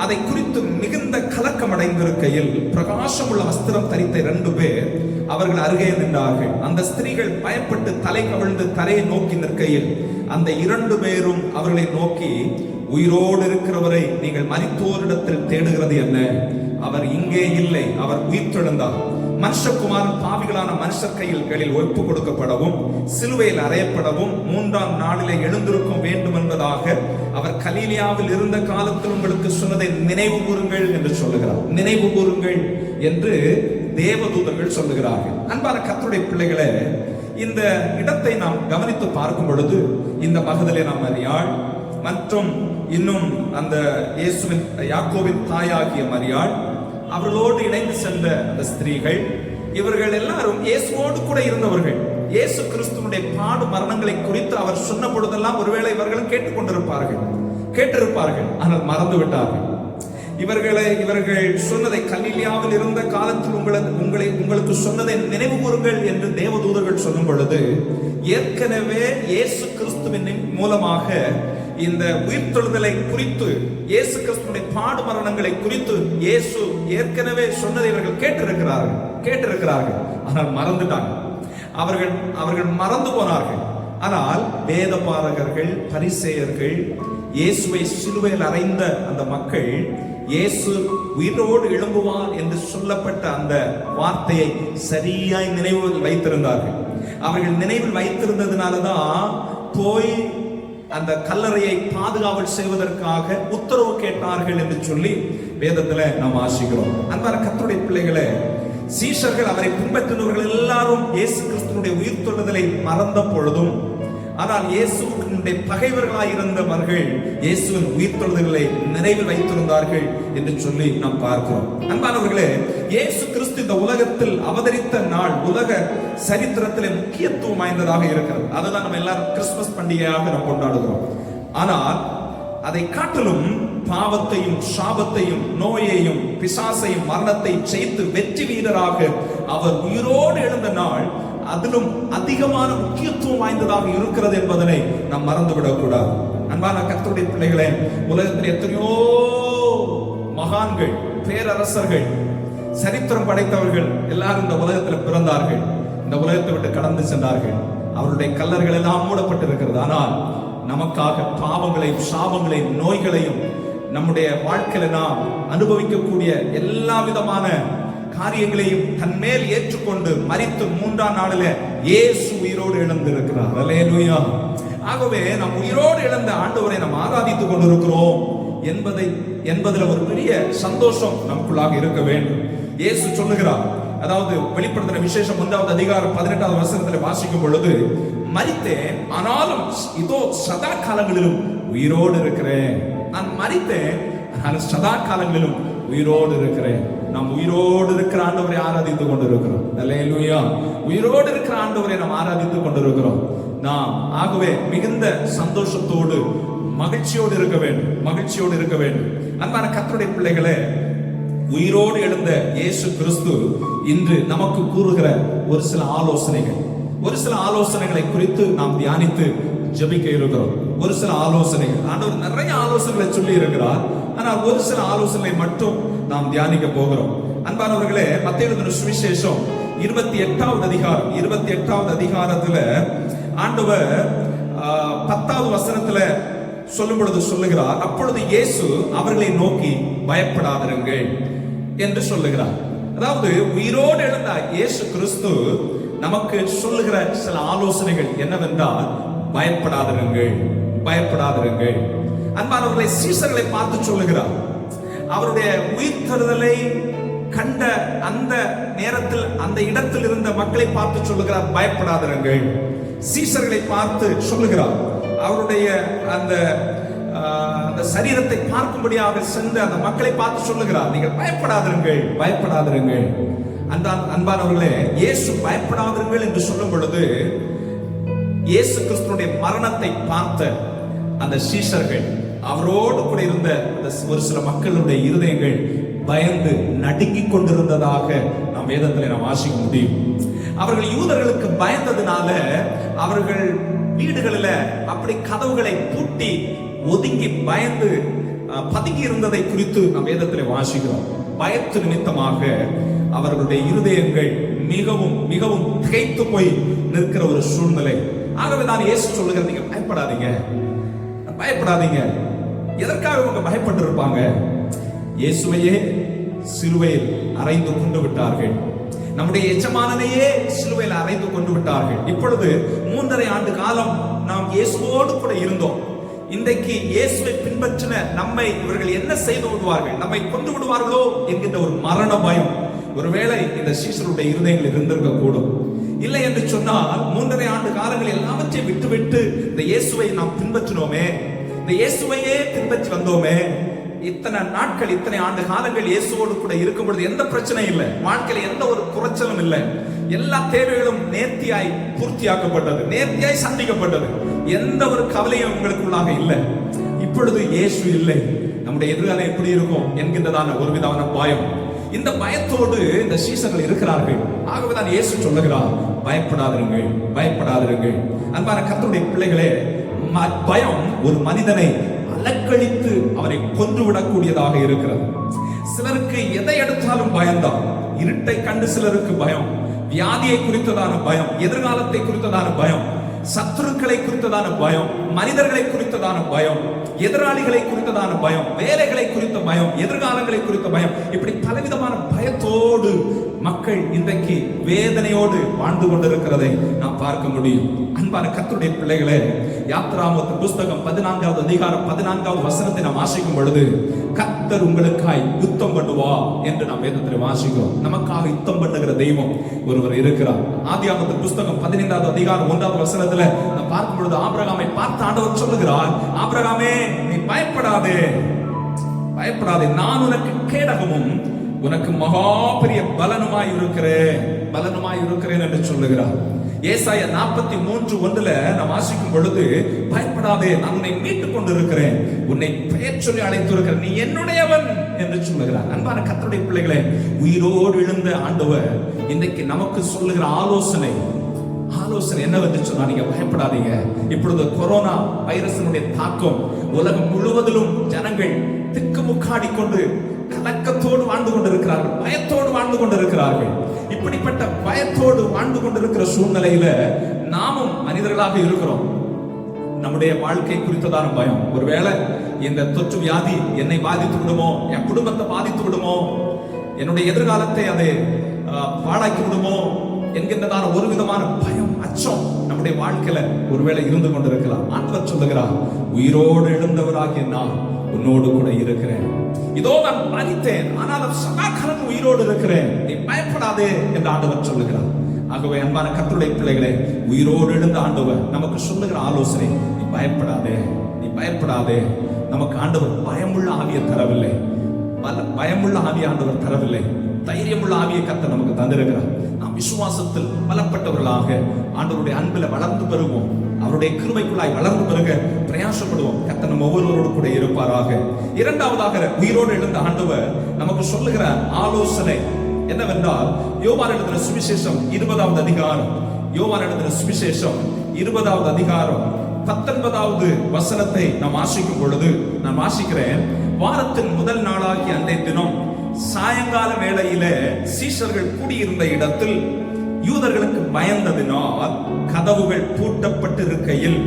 அதை குறித்து மிகுந்த கலக்கம் அடைந்திருக்கையில் பிரகாசமுள்ள வஸ்திரம் தரித்த 2 பேர் அவர்கள் அருகே நின்றார்கள். அந்த ஸ்திரீகள் பயப்பட்டு தலை கவிழ்ந்து தரையை நோக்கி நிற்கையில் அந்த 2 பேரும் அவர்களை நோக்கி, உயிரோடு இருக்கிறவரை நீங்கள் மரித்தோரிடத்தில் தேடுகிறது என்ன? அவர் இங்கே இல்லை, அவர் உயிர்த்தெழுந்தார். மனுஷகுமாரன் பாவிகளான மனுஷர் கைகளில் ஒப்பு கொடுக்கப்படவும் சிலுவையில் அறையப்படவும் 3ஆம் நாளிலே எழுந்திருக்கும் வேண்டும் என்பதாக அவர் கலிலியாவில் இருந்த காலத்தில் உங்களுக்கு சொன்னதை நினைவு கூறுங்கள் என்று சொல்லுகிறார். நினைவு கூறுங்கள் என்று தேவதூதர்கள் சொல்லுகிறார்கள். அன்பான கர்த்தருடைய பிள்ளைகளே, இந்த இடத்தை நாம் கவனித்து பார்க்கும் பொழுது இந்த மகதலேனா மரியாள் மற்றும் இன்னும் அந்த இயேசுவின் யாக்கோபின் தாயாகிய மரியாள், அவர்களோடு இணைந்து சென்ற அந்த ஸ்திரீகள், இவர்கள் எல்லாரும் இயேசுவோடு கூட இருந்தவர்கள். இயேசு கிறிஸ்துவினுடைய பாடு மரணங்களை குறித்து அவர் சொன்ன பொழுதெல்லாம் ஒருவேளை இவர்களும் கேட்டிருப்பார்கள், ஆனால் மறந்து விட்டார்கள். இவர்கள் சொன்னதை, கலிலியாவில் இருந்த காலத்தில் உங்களுக்கு சொன்னதை நினைவு கூறுங்கள் என்று தேவதூதர்கள் சொல்லும் பொழுது, ஏற்கனவே இயேசு கிறிஸ்துவின் மூலமாக இந்த உயிர்த்தெழுதலை குறித்து, இயேசு கிறிஸ்துவின் பாடு மரணங்களை குறித்து இயேசு ஏற்கனவே சொன்னதை இவர்கள் கேட்டிருக்கிறார்கள், ஆனால் மறந்துட்டாங்க. அவர்கள் மறந்து போனார்கள். ஆனால் வேத பாரகர்கள், பரிசேயர்கள், இயேசுவை சிலுவையில் அறைந்த அந்த மக்கள், இயேசு உயிரோடு எழும்புவார் என்று சொல்லப்பட்ட அந்த வார்த்தையை சரியாய் நினைவில் வைத்திருந்தார்கள். அவர்கள் நினைவில் வைத்திருந்ததுனாலதான் போய் அந்த கல்லறையை பாதுகாவல் செய்வதற்காக உத்தரவு கேட்டார்கள் என்று சொல்லி வேதத்துல நாம் வாசிக்கிறோம். அன்பான கர்த்தருடைய பிள்ளைகளே, சீஷர்கள் அவரை பின்பற்றினவர்கள் எல்லாரும் இயேசு கிறிஸ்துவினுடைய உயிர்த்தெழுதலை மறந்த பொழுதும், ஆனால் இயேசுவினுடைய பகைவர்களாய் இருந்தவர்கள் இயேசுவின் உயிர்த்தெழுதலை நினைவில் வைத்திருந்தார்கள் என்று சொல்லி நாம் பார்க்கிறோம். அன்பானவர்களே, இயேசு கிறிஸ்து இந்த உலகத்தில் அவதரித்த நாள் உலக சரித்திரத்திலே முக்கியத்துவம் வாய்ந்ததாக இருக்கிறது. அதுதான் நம்ம எல்லாரும் கிறிஸ்துமஸ் பண்டிகையாக நாம் கொண்டாடுகிறோம். ஆனால் அதை காட்டிலும் பாவத்தையும் சாபத்தையும் நோயையும் பிசாசையும் மரணத்தை ஜெயித்து வெற்றி வீரராக அவர் உயிரோடு எழுந்த நாள் அதிலும் அதிகமான முக்கியத்துவம் வாய்ந்ததாக இருக்கிறது என்பதனை நாம் மறந்துவிடக் கூடாது. அன்பான கர்த்தருடைய பிள்ளைகளே, உலகத்தில் எத்தனையோ மகான்கள், பேரரசர்கள், சரித்திரம் படைத்தவர்கள் எல்லாரும் இந்த உலகத்தில் பிறந்தார்கள், இந்த உலகத்தை விட்டு கடந்து சென்றார்கள். அவருடைய கல்லறைகள் எல்லாம் மூடப்பட்டிருக்கிறது. ஆனால் நமக்காக பாவங்களையும் சாபங்களையும் நோய்களையும் நம்முடைய வாழ்க்கையில நாம் அனுபவிக்கக்கூடிய எல்லா விதமான காரியங்களையும் தன்மேல் ஏற்றுக்கொண்டு மரித்து 3ஆம் நாளில இயேசு உயிரோடு எழுந்திருக்கிறார். அல்லேலூயா. ஆகவே நாம் உயிரோடு எழுந்த ஆண்டவரை நாம் ஆராதித்துக் கொண்டிருக்கிறோம் என்பதில் ஒரு பெரிய சந்தோஷம் நமக்குள்ளாக இருக்க வேண்டும். இயேசு சொல்லுகிறார், அதாவது வெளிப்படுத்தின விசேஷம் 1ஆம் அதிகாரம் 18ஆவது வசனத்தில் வாசிக்கும் பொழுது, மரித்தேன் ஆனாலும் இதோ சதா காலங்களிலும் உயிரோடு இருக்கிறேன். நான் மரித்தேன் ஆனால் சதா காலங்களிலும் உயிரோடு இருக்கிறேன். நாம் உயிரோடு இருக்கிற ஆண்டவரை ஆராதித்துக் கொண்டிருக்கிறோம். அல்லேலூயா. உயிரோடு இருக்கிற ஆண்டவரை நாம் ஆராதித்துக் கொண்டிருக்கிறோம். நாம் ஆகவே மிகுந்த சந்தோஷத்தோடு மகிழ்ச்சியோடு இருக்க வேண்டும். அன்பான கர்த்தருடைய பிள்ளைகளே, உயிரோடு எழுந்த இயேசு கிறிஸ்து இன்று நமக்கு கூறுகிற ஒரு சில ஆலோசனைகளை குறித்து நாம் தியானித்து ஜெபிக்க இருக்கிறோம். ஒரு சில ஆலோசனைகள், ஆண்டவர் நிறைய ஆலோசனைகளை சொல்லி இருக்கிறார். ஆனால் ஒரு சில ஆலோசனை மட்டும் நாம் தியானிக்க போகிறோம். அன்பானவர்களே, மத்தேயு எழுதின சுவிசேஷம் 28வது அதிகாரத்துல ஆண்டவர் 10வது வசனத்துல சொல்லும் பொழுது சொல்லுகிறார், அப்பொழுது இயேசு அவர்களை நோக்கி பயப்படாதிருங்கள் என்று சொல்லுகிறார். அதாவது உயிரோடு எழுந்த இயேசு கிறிஸ்து நமக்கு சொல்லுகிற சில ஆலோசனைகள் என்னவென்றால், பயப்படாதிருங்கள். அன்பானவர்களை, சீசர்களை பார்த்து சொல்லுகிறார். அவருடைய உயிர்த்தெழுதலை கண்ட அந்த நேரத்தில் அந்த இடத்தில் இருந்த மக்களை பார்த்து சொல்லுகிறார், பயப்படாதிருங்கள். சீசர்களை பார்த்து சொல்லுகிறார், அவருடைய அந்த சரீரத்தை பார்க்கும்படியாக சென்ற அந்த மக்களை பார்த்து சொல்லுகிறார், நீங்கள் பயப்படாதிருங்கள். அன்பானவர்களே, இயேசு பயப்படாதிருங்கள் என்று சொல்லும் பொழுது, இயேசு கிறிஸ்துவினுடைய மரணத்தை பார்த்த அந்த சீஷர்கள், அவரோடு கூட இருந்த ஒரு சில மக்களுடைய இருதயங்கள் பயந்து நடுங்கிக் கொண்டிருந்ததாக நாம் வேதத்தில் நாம் வாசிக்க முடியும். அவர்கள் யூதர்களுக்கு பயந்ததுனால அவர்கள் வீடுகளில் அப்படி கதவுகளை பூட்டி ஒதுங்கி பயந்து பதுங்கி இருந்ததை குறித்து நாம் வேதத்தில் வாசிக்கிறோம். பயத்து நிமித்தமாக அவர்களுடைய இருதயங்கள் மிகவும் மிகவும் திகைத்து போய் நிற்கிற ஒரு சூழ்நிலை. ஆகவே தான் இயேசு சொல்லுகிற, நீங்க பயப்படாதீங்க, பயப்படாதீங்க. எதற்காக அவங்க பயப்பட்டு இருப்பாங்க? இயேசுவையே சிலுவையில் அறைந்து கொண்டு விட்டார்கள். நம்முடைய எஜமானனையே சிலுவையில் அறைந்து கொண்டு விட்டார்கள். இப்பொழுது 3.5 ஆண்டு காலம் நாம் இயேசுவோடு கூட இருந்தோம். இன்றைக்கு இயேசுவை பின்பற்றின நம்மை இவர்கள் என்ன செய்து விடுவார்கள், நம்மை கொண்டு விடுவார்களோ என்கின்ற ஒரு மரண பயம் ஒருவேளை இந்த சீஷருடைய இருதயங்களில் இருந்திருக்க கூடும். இல்லை என்று சொன்னால் 3.5 ஆண்டு காலங்கள் எல்லாவற்றையும் விட்டுவிட்டு இந்த இயேசுவை நாம் பின்பற்றினோமே, இந்த இயேசுவையே பின்பற்றி வந்தோமே, இத்தனை நாட்கள் இத்தனை ஆண்டு காலங்கள் இயேசுவோடு கூட இருக்கும் பொழுது எந்த பிரச்சனையும் இல்லை, வாழ்க்கையில எந்த ஒரு குறைச்சலும் இல்லை, எல்லா தேவைகளும் நேர்த்தியாய் பூர்த்தியாக்கப்பட்டது, நேர்த்தியாய் சந்திக்கப்பட்டது, எந்த ஒரு கவலையும் உங்களுக்குள்ளாக இல்லை. இப்பொழுது இயேசு இல்லை, நம்முடைய எதிர்காலம் எப்படி இருக்கும் என்கின்றதான ஒரு விதமான பயம். இந்த பயத்தோடு இந்த சீஷர்கள் இருக்கிறார்கள். ஆகவேதான் இயேசு சொல்லுகிறார், பயப்படாதிருங்கள், பயப்படாதிருங்கள். அன்பான கர்த்தருடைய பிள்ளைகளே, பயம் ஒரு மனிதனை அலக்களித்து அவரை கொன்றுவிடக்கூடியதாக இருக்கிறது. சிலருக்கு எதை எடுத்தாலும் பயம்தான். இருட்டை கண்டு சிலருக்கு பயம், வியாதியை குறித்ததான பயம், எதிர்காலத்தை குறித்ததான பயம், சத்துருக்களை குறித்ததான பயம், மனிதர்களை குறித்ததான பயம், எதிராளிகளை குறித்ததான பயம், வேலைகளை குறித்த பயம், எதிர்காலங்களை குறித்த பயம், இப்படி பலவிதமான பயத்தோடு மக்கள் இன்றைக்கு வேதனையோடு வாழ்ந்து கொண்டிருக்கிறதை நாம் பார்க்க முடியும். அன்பான கர்த்தருடைய பிள்ளைகளே, யாத்ராகமத்தின் புஸ்தகம் 14வது அதிகாரம் 14வது வசனத்தை நாம் வாசிக்கும் பொழுது, கர்த்தர் உங்களுக்காய் யுத்தம் பண்ணுவா என்று நாம் வேதத்தில் வாசிக்கிறோம். நமக்காக யுத்தம் பண்ணுகிற தெய்வம் ஒருவர் இருக்கிறார். ஆதியாகமத்தின் புஸ்தகம் 15வது அதிகாரம் 1வது வசனத்துல நாம் பார்க்கும் பொழுது, ஆபிரகாமை பார்த்து ஆண்டவர் சொல்லுகிறார், ஆபிரகாமே நீ பயப்படாதே, பயப்படாதே, நான் உனக்கு கேடகமும் உனக்கு மகா பெரிய பலனுமாய் இருக்கிறேன் என்று சொல்லுகிறார். ஏசாயா 43:1 நாம் வாசிக்கும் பொழுது, பயப்படாதே, நான் உன்னை மீட்டுக் கொண்டிருக்கிறேன், உன்னை பெயர் சொல்லி அழைத்திருக்கிறேன், நீ என்னுடையவன் என்று சொல்லுகிறார். அன்பான கர்த்தருடைய பிள்ளைகளே, உயிரோடு எழுந்த ஆண்டவர் இன்றைக்கு நமக்கு சொல்லுகிற ஆலோசனை என்னவென்று சொன்னா, நீங்க பயப்படாதீங்க. இப்பொழுது கொரோனா வைரஸினுடைய தாக்கம் உலகம் முழுவதிலும் ஜனங்கள் திக்குமுக்காடி கொண்டு கலக்கத்தோடு வாழ்ந்து கொண்டிருக்கிறார்கள், பயத்தோடு வாழ்ந்து கொண்டிருக்கிறார்கள். இப்படிப்பட்ட பயத்தோடு வாழ்ந்து கொண்டிருக்கிற சூழ்நிலையில நாமும் மனிதர்களாக இருக்கிறோம். நம்முடைய வாழ்க்கை குறித்ததான பயம், ஒருவேளை இந்த தொற்று வியாதி என்னை பாதித்து விடுமோ, என் குடும்பத்தை பாதித்து விடுமோ, என்னுடைய எதிர்காலத்தை அதை பாழாக்கி விடுமோ என்கின்றதான ஒரு விதமான பயம், அச்சம் நம்முடைய வாழ்க்கையில ஒருவேளை இருந்து கொண்டிருக்கலாம். ஆண்டவர் சொல்லுகிறார், உயிரோடு எழுந்தவராகிய நான் உன்னோடு கூட இருக்கிறேன். இதோ நான் மரித்தேன், ஆனால் சதாகாலம் உயிரோடு இருக்கிறேன், நீ பயப்படாதே என்று ஆண்டவர் சொல்லுகிறார். ஆகவே அன்பான கர்த்தருடைய பிள்ளைகளே, உயிரோடு எழுந்த ஆண்டவர் நமக்கு சொல்லுகிற ஆலோசனை, நீ பயப்படாதே, நீ பயப்படாதே. நமக்கு ஆண்டவர் பயமுள்ள ஆவியை தரவில்லை, பயமுள்ள ஆவியை ஆண்டவர் தரவில்லை, தைரியமுள்ள ஆவியை கர்த்தர் நமக்கு தந்திருக்கிறார். நாம் விசுவாசத்தில் பலப்பட்டவர்களாக ஆண்டவருடைய அன்பில் வளர்ந்து பெறுவோம், அவருடைய கிருபைக்குள்ளாய் வளர்ந்து பெருக பிரயாசப்படுவோம். கர்த்தர் நம்ம ஒவ்வொருவரோடு கூட இருப்பாராக. இரண்டாவதாக, உயிரோடு எழுந்த ஆண்டவர் நமக்கு சொல்லுகிற ஆலோசனை என்னவென்றால், யோவான் எழுதின சுவிசேஷம் 20வது அதிகாரம், யோவான் எழுதின சுவிசேஷம் 20வது அதிகாரம் 19வது வசனத்தை நாம் வாசிக்கும் பொழுது, நான் வாசிக்கிறேன். வாரத்தின் முதல் நாளாகிய அன்றைய தினம் சாயங்கால வேளையில சீஷர்கள் கூடியிருந்த இடத்தில் யூதர்களுக்கு பயந்ததினால் கதவுகள் பூட்டப்பட்டிருக்கையில்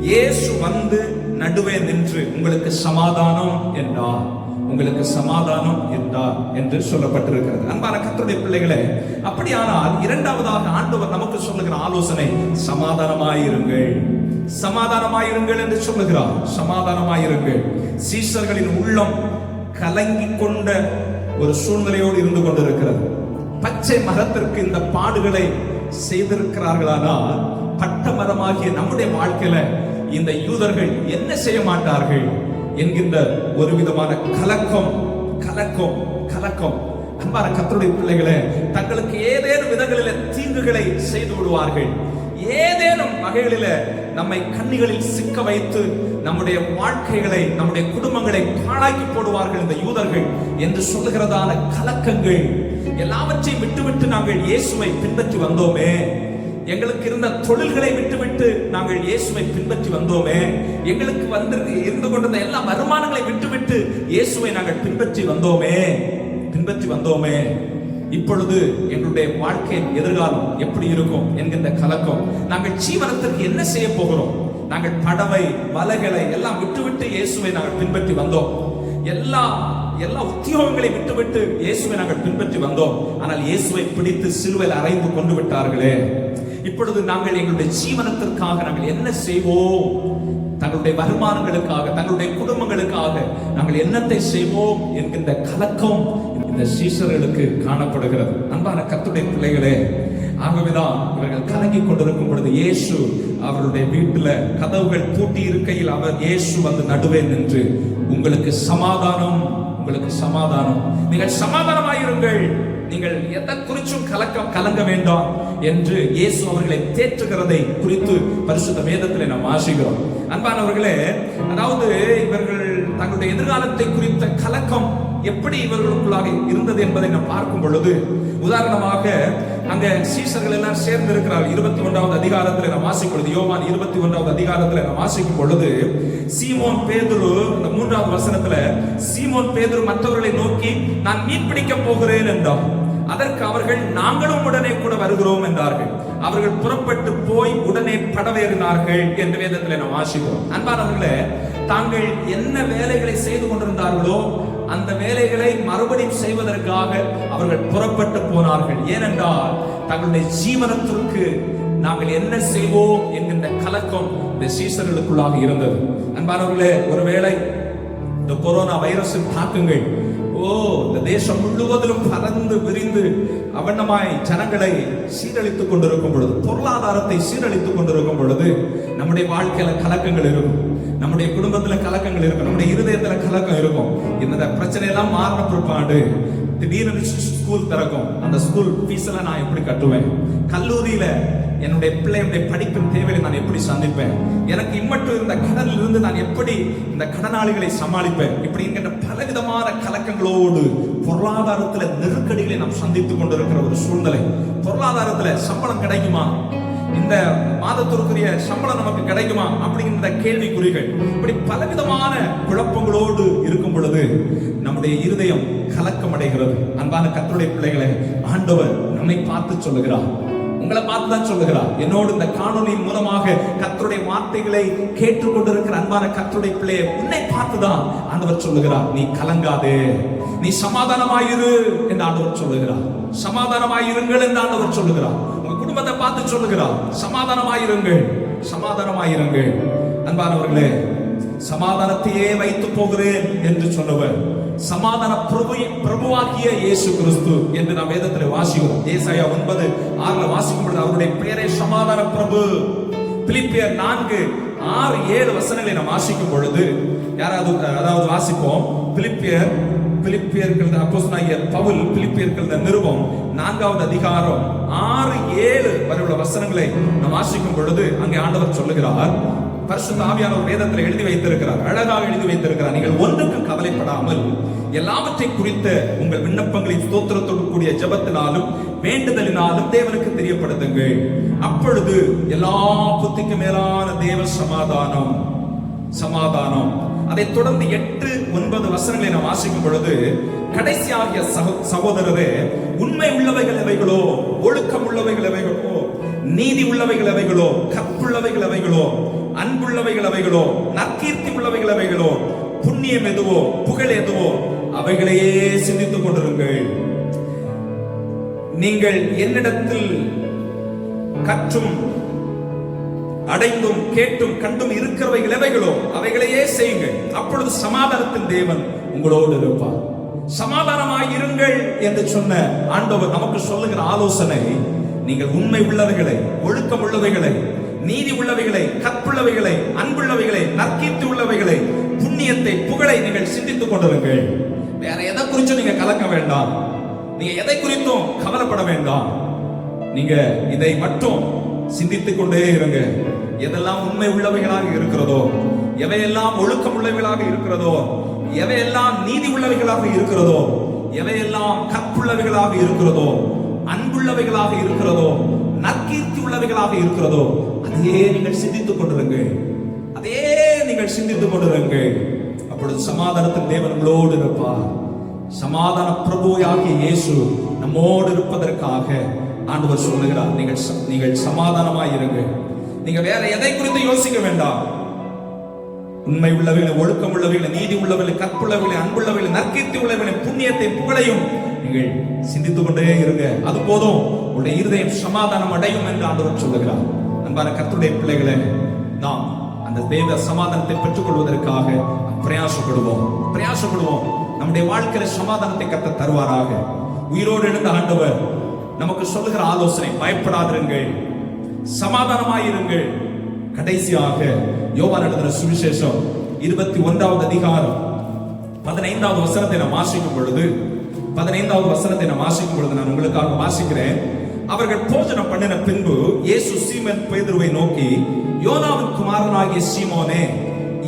இயேசு வந்து நடுவே நின்று, உங்களுக்கு சமாதானம் என்றார், உங்களுக்கு சமாதானம் என்றார் என்று சொல்லப்பட்டிருக்கிறது. அன்பான கர்த்தருடைய பிள்ளைகளே, அப்படியானால் இரண்டாவதாக ஆண்டவர் நமக்கு சொல்லுகிற ஆலோசனை, சமாதானமாயிருங்கள், சமாதானமாயிருங்கள் என்று சொல்லுகிறார். சமாதானமாயிருங்கள். சீஷர்களின் உள்ளம் கலங்கி கொண்ட ஒரு சூழ்நிலையோடு இருந்து கொண்டிருக்கிறது. பச்சை மரத்திற்கு இந்த பாடுகளை செய்திருக்கிறார்களானால், பட்ட மரமாகிய நம்முடைய வாழ்க்கையில இந்த யூதர்கள் என்ன செய்ய மாட்டார்கள் என்கின்ற ஒரு விதமான கலக்கம். அன்பான கர்த்தருடைய பிள்ளைகளே, தங்களுக்கு ஏதேனும் விதங்களில் தீங்குகளை செய்து விடுவார்கள், ஏதேனும் வகைகளில நம்மை கண்ணிகளில் சிக்க வைத்து நம்முடைய வாழ்க்கைகளை, நம்முடைய குடும்பங்களை பாழாக்கி போடுவார்கள் இந்த யூதர்கள் என்று சொல்லுகிறதான கலக்கங்கள் எல்லாவற்றையும் விட்டுவிட்டு நாங்கள் இயேசுவை பின்பற்றி வந்தோமே. எங்களுக்கு இருந்த தொழில்களை விட்டுவிட்டு நாங்கள் இயேசுவை பின்பற்றி வந்தோமே. எங்களுக்கு இருந்து கொண்டிருந்த எல்லா வருமானங்களை விட்டுவிட்டு இயேசுவை நாங்கள் பின்பற்றி வந்தோமே. இப்பொழுது எங்களுடைய வாழ்க்கையின் எதிர்காலம் எப்படி இருக்கும் என்கின்ற கலக்கம். நாங்கள் ஜீவனத்திற்கு என்ன செய்ய போகிறோம்? நாங்கள் படவை வலைகளை எல்லாம் விட்டுவிட்டு இயேசுவை நாங்கள் பின்பற்றி வந்தோம். எல்லா உத்தியோகங்களை விட்டுவிட்டு இயேசுவை நாங்கள் பின்பற்றி வந்தோம். ஆனால் இயேசுவை பிடித்து சிலுவையில் அறைந்து கொண்டு விட்டார்களே. இப்பொழுது நாங்கள் எங்களுடைய ஜீவனத்திற்காக நாங்கள் என்ன செய்வோம்? தங்களுடைய வருமானங்களுக்காக, தங்களுடைய குடும்பங்களுக்காக நாங்கள் என்னத்தை செய்வோம் என்கின்ற கலக்கம் இந்த சீஷர்களுக்கு காணப்படுகிறது. அன்பான கர்த்தருடைய பிள்ளைகளே, ஆகவேதான் இவர்கள் கலங்கி கொண்டிருக்கும் பொழுது இயேசு அவருடைய வீட்டுல கதவுகள் பூட்டி இருக்கையில் இயேசு வந்து நடுவே நின்று, உங்களுக்கு சமாதானம், நீங்கள் சமாதானமாயிருங்கள், நீங்கள் எதை குறிச்சும் கலங்க வேண்டாம் என்று இயேசு அவர்களை தேற்றுகிறதை குறித்து பரிசுத்த வேதத்தில் நாம் வாசிக்கிறோம். அன்பானவர்களே, அதாவது இவர்கள் தங்களுடைய எதிர்காலத்தை குறித்த கலக்கம் எப்படி இவர்களுக்குள்ளாக இருந்தது என்பதை நாம் பார்க்கும் பொழுது, உதாரணமாக அங்க சீஷர்கள் எல்லாம் சேர்ந்து இருக்கிறார்கள். 21வது அதிகாரத்தில் நாம் வாசிக்கும் பொழுது, யோவான் 21வது அதிகாரத்தில் நாம் வாசிக்கும் பொழுது, சீமோன் பேதுரு அந்த 3வது வசனத்துல, சீமோன் பேதுரு மற்றவர்களை நோக்கி, நான் மீன் பிடிக்க போகிறேன் என்றார். அதற்கு அவர்கள், நாங்களும் உடனே கூட வருகிறோம் என்றார்கள். அவர்கள் புறப்பட்டு போய் உடனே படவேறினார்கள் என்று வேதத்தில் நாம் வாசிக்கிறோம். அன்பானவர்களே, தாங்கள் என்ன வேலைகளை செய்து கொண்டிருந்தார்களோ அந்த வேலைகளை மறுபடியும் செய்வதற்காக அவர்கள் புறப்பட்டு போனார்கள். ஏனென்றால் தங்களுடைய ஜீவனத்திற்கு நாங்கள் என்ன செய்வோம் என்கின்ற கலக்கம் இந்த சீஷர்களுக்குள்ளாக இருந்தது. அன்பானவர்களே, ஒருவேளை இந்த கொரோனா வைரஸின் தாக்கங்கள் இந்த தேசம் முழுவதிலும் பறந்து விரிந்து அவண்ணமாய் ஜனங்களை சீரழித்துக் கொண்டிருக்கும் பொழுது, பொருளாதாரத்தை சீரழித்துக் கொண்டிருக்கும் பொழுது, நம்முடைய வாழ்க்கையில கலக்கங்கள் இருக்கும், நம்முடைய குடும்பத்துல கலக்கங்கள் இருக்கும், நம்முடைய இருதயத்துல கலக்கம் இருக்கும். இந்த பிரச்சனை எல்லாம் மாறின பிற்பாடு திடீர்னு ஸ்கூல் திறக்கும். அந்த ஸ்கூல் ஃபீஸ் எல்லாம் நான் எப்படி கட்டுவேன்? கல்லூரியில என்னுடைய பிள்ளையுடைய படிப்பின் தேவையை நான் எப்படி சந்திப்பேன்? எனக்கு இம்மட்டும் இருந்த கடனில் இருந்து நான் எப்படி இந்த கடனாளிகளை சமாளிப்பேன்? இப்படி என்கின்ற பலவிதமான கலக்கங்களோடு பொருளாதாரத்துல நெருக்கடிகளை நாம் சந்தித்துக் கொண்டிருக்கிற ஒரு சூழ்நிலை. பொருளாதாரத்துல சம்பளம் கிடைக்குமா? இந்த மாதத்திற்குரிய சம்பளம் நமக்கு கிடைக்குமா அப்படிங்கிற கேள்விக்குறிகள், இப்படி பலவிதமான குழப்பங்களோடு இருக்கும் பொழுது நம்முடைய இருதயம் கலக்கம் அடைகிறது. அன்பான கர்த்தருடைய பிள்ளைகளை, ஆண்டவர் நம்மை பார்த்து சொல்லுகிறார், உங்களை பார்த்துதான் சொல்லுகிறார். என்னோடு இந்த காணொலியின் மூலமாக கர்த்தருடைய வார்த்தைகளை கேட்டுக்கொண்டிருக்கிற அன்பான கர்த்தருடைய பிள்ளையை, உன்னை பார்த்துதான் ஆண்டவர் சொல்லுகிறார், நீ கலங்காதே, நீ சமாதானமாயிரு என்று ஆண்டவர் சொல்லுகிறார். சமாதானமாயிருங்கள் என்று ஆண்டவர் சொல்லுகிறார். உங்க குடும்பத்தை பார்த்து சொல்லுகிறார், சமாதானமாயிருங்கள். அன்பானவர்களே, சமாதானத்தையே வைத்து போகிறேன் என்று சொன்னவர் சமாதான பிரபுவாகிய இயேசு கிறிஸ்து என்று நாம் வேதத்தில் வாசிக்கிறோம். ஏசாயா 9:6 வாசிக்கும் பொழுது அவருடைய பெயரே சமாதான பிரபு. பிலிப்பியர் 4:6-7 வசனங்களை நாம் வாசிக்கும் பொழுது, அதாவது வாசிப்போம். பிலிப்பியர்கள் அப்போஸ்தலனாகிய பவுல் பிலிப்பியர்கள் நிருபம் 4வது அதிகாரம் 6-7 வரை உள்ள வசனங்களை நாம் வாசிக்கும் பொழுது அங்கே ஆண்டவர் சொல்லுகிறார், பரிசுத்த ஆவியானவர் வேதத்தில் எழுதி வைத்திருக்கிறார், அழகாக எழுதி வைத்திருக்கிறார், நீங்கள் ஒன்றுக்கு கவலைப்படாமல் எல்லாவற்றை குறித்த உங்கள் விண்ணப்பங்களை ஸ்தோத்திரத்தோடு கூடிய ஜெபத்தினாலும் வேண்டுதலினாலும் தேவனுக்கு தெரியப்படுத்துங்கள். அப்பொழுது எல்லா புத்திக்கு மேலான தேவ சமாதானம். அதை தொடர்ந்து 8-9 வசனங்களை நாம் வாசிக்கும் பொழுது, கடைசியாகிய சகோதரரே, உண்மை உள்ளவைகள் எவைகளோ, ஒழுக்கம் உள்ளவைகள் எவைகளோ, நீதி உள்ளவைகள் எவைகளோ, கற்புள்ளவைகள் எவைகளோ, அன்புள்ளவைகள் எவைகளோ, நற்கீர்த்தி உள்ளவைகள் எவைகளோ, புண்ணியம் எதுவோ, புகழ் எதுவோ, அவைகளையே சிந்தித்துக் கொண்டிருங்கள். நீங்கள் என்னிடத்தில் கற்றும் அடைந்தும் கேட்டும் கண்டும் இருக்கிறவைகள் எவைகளோ அவைகளையே செய்யுங்கள். அப்பொழுது சமாதானத்தின் தேவன் உங்களோடு இருப்பார். சமாதானமாயிருங்கள் என்று சொன்ன ஆண்டவர் நமக்கு சொல்லுகிற ஆலோசனை, நீங்கள் உண்மை உள்ளவைகளை, ஒழுக்கம் உள்ளவைகளை, நீதி உள்ளவைகளை, கற்புள்ளவைகளை, அன்புள்ளவைகளை, நற்கீர்த்தி உள்ளவைகளை, புண்ணியத்தை, புகழை நீங்கள் சிந்தித்துக் கொண்டிருங்கள். வேற எதை குறிச்சும் நீங்க கலக்க வேண்டாம், நீங்க எதை குறித்தும் கவலைப்பட வேண்டாம். நீங்க இதை மட்டும் சிந்தித்துக் கொண்டே இருங்க. எதெல்லாம் உண்மை உள்ளவைகளாக இருக்கிறதோ, எவையெல்லாம் ஒழுக்கம் உள்ளவைகளாக இருக்கிறதோ, எவையெல்லாம் நீதி உள்ளவைகளாக இருக்கிறதோ, எவையெல்லாம் கற்புள்ளவைகளாக இருக்கிறதோ, அன்புள்ளவைகளாக இருக்கிறதோ, நற்கீர்த்தி உள்ளவைகளாக இருக்கிறதோ, அதையே நீங்கள் சிந்தித்துக் கொண்டிருங்கள். அதே நீங்கள் சிந்தித்துக் கொண்டிருங்கள். அப்பொழுது சமாதானத்தின் தேவன் உங்களோடு இருப்பார். சமாதான பிரபுவாகிய இயேசு நம்மோடு இருப்பதற்காக ஆண்டவர் சொல்லுகிறார், நீங்கள் சமாதானமாய் இருங்கள். நீங்க வேற எதை குறித்து யோசிக்க வேண்டாம். உண்மை உள்ளவைகளை, ஒழுக்கம் உள்ளவைகளை, நீதி உள்ளவைகளை, கற்புள்ளவைகளை, அன்புள்ளவைகளை, நற்கீர்த்தி உள்ளவைகளை, புண்ணியத்தை, புகழையும் நீங்கள் சிந்தித்துக் கொண்டே இருங்க. அது போதும், உங்களுடைய இருதயம் சமாதானம் அடையும் என்று ஆண்டவர் சொல்லுகிறார். அன்பான கர்த்தருடைய பிள்ளைகளை, நாம் அந்த தேவ சமாதானத்தை பெற்றுக் கொள்வதற்காக பிரயாசப்படுவோம். நம்முடைய வாழ்க்கையில சமாதானத்தை கர்த்தர் தருவாராக. உயிரோடு எழுந்த ஆண்டவர் நமக்கு சொல்லுகிற ஆலோசனை, பயப்படாதிருங்கள், சமாதானமாயிருங்கள். கடைசியாக யோவான் எழுதின சுவிசேஷம் 21வது அதிகாரம் 15வது வசனத்தை நாம் வாசிக்கும் பொழுது, 15வது வசனத்தை நாம் வாசிக்கும் பொழுது நான் உங்களுக்காக வாசிக்கிறேன். அவர்கள் போஜனம் பண்ணின பின்பு இயேசு சீமோன் பேதுருவை நோக்கி, யோனாவின் குமாரனாகிய சீமோனே,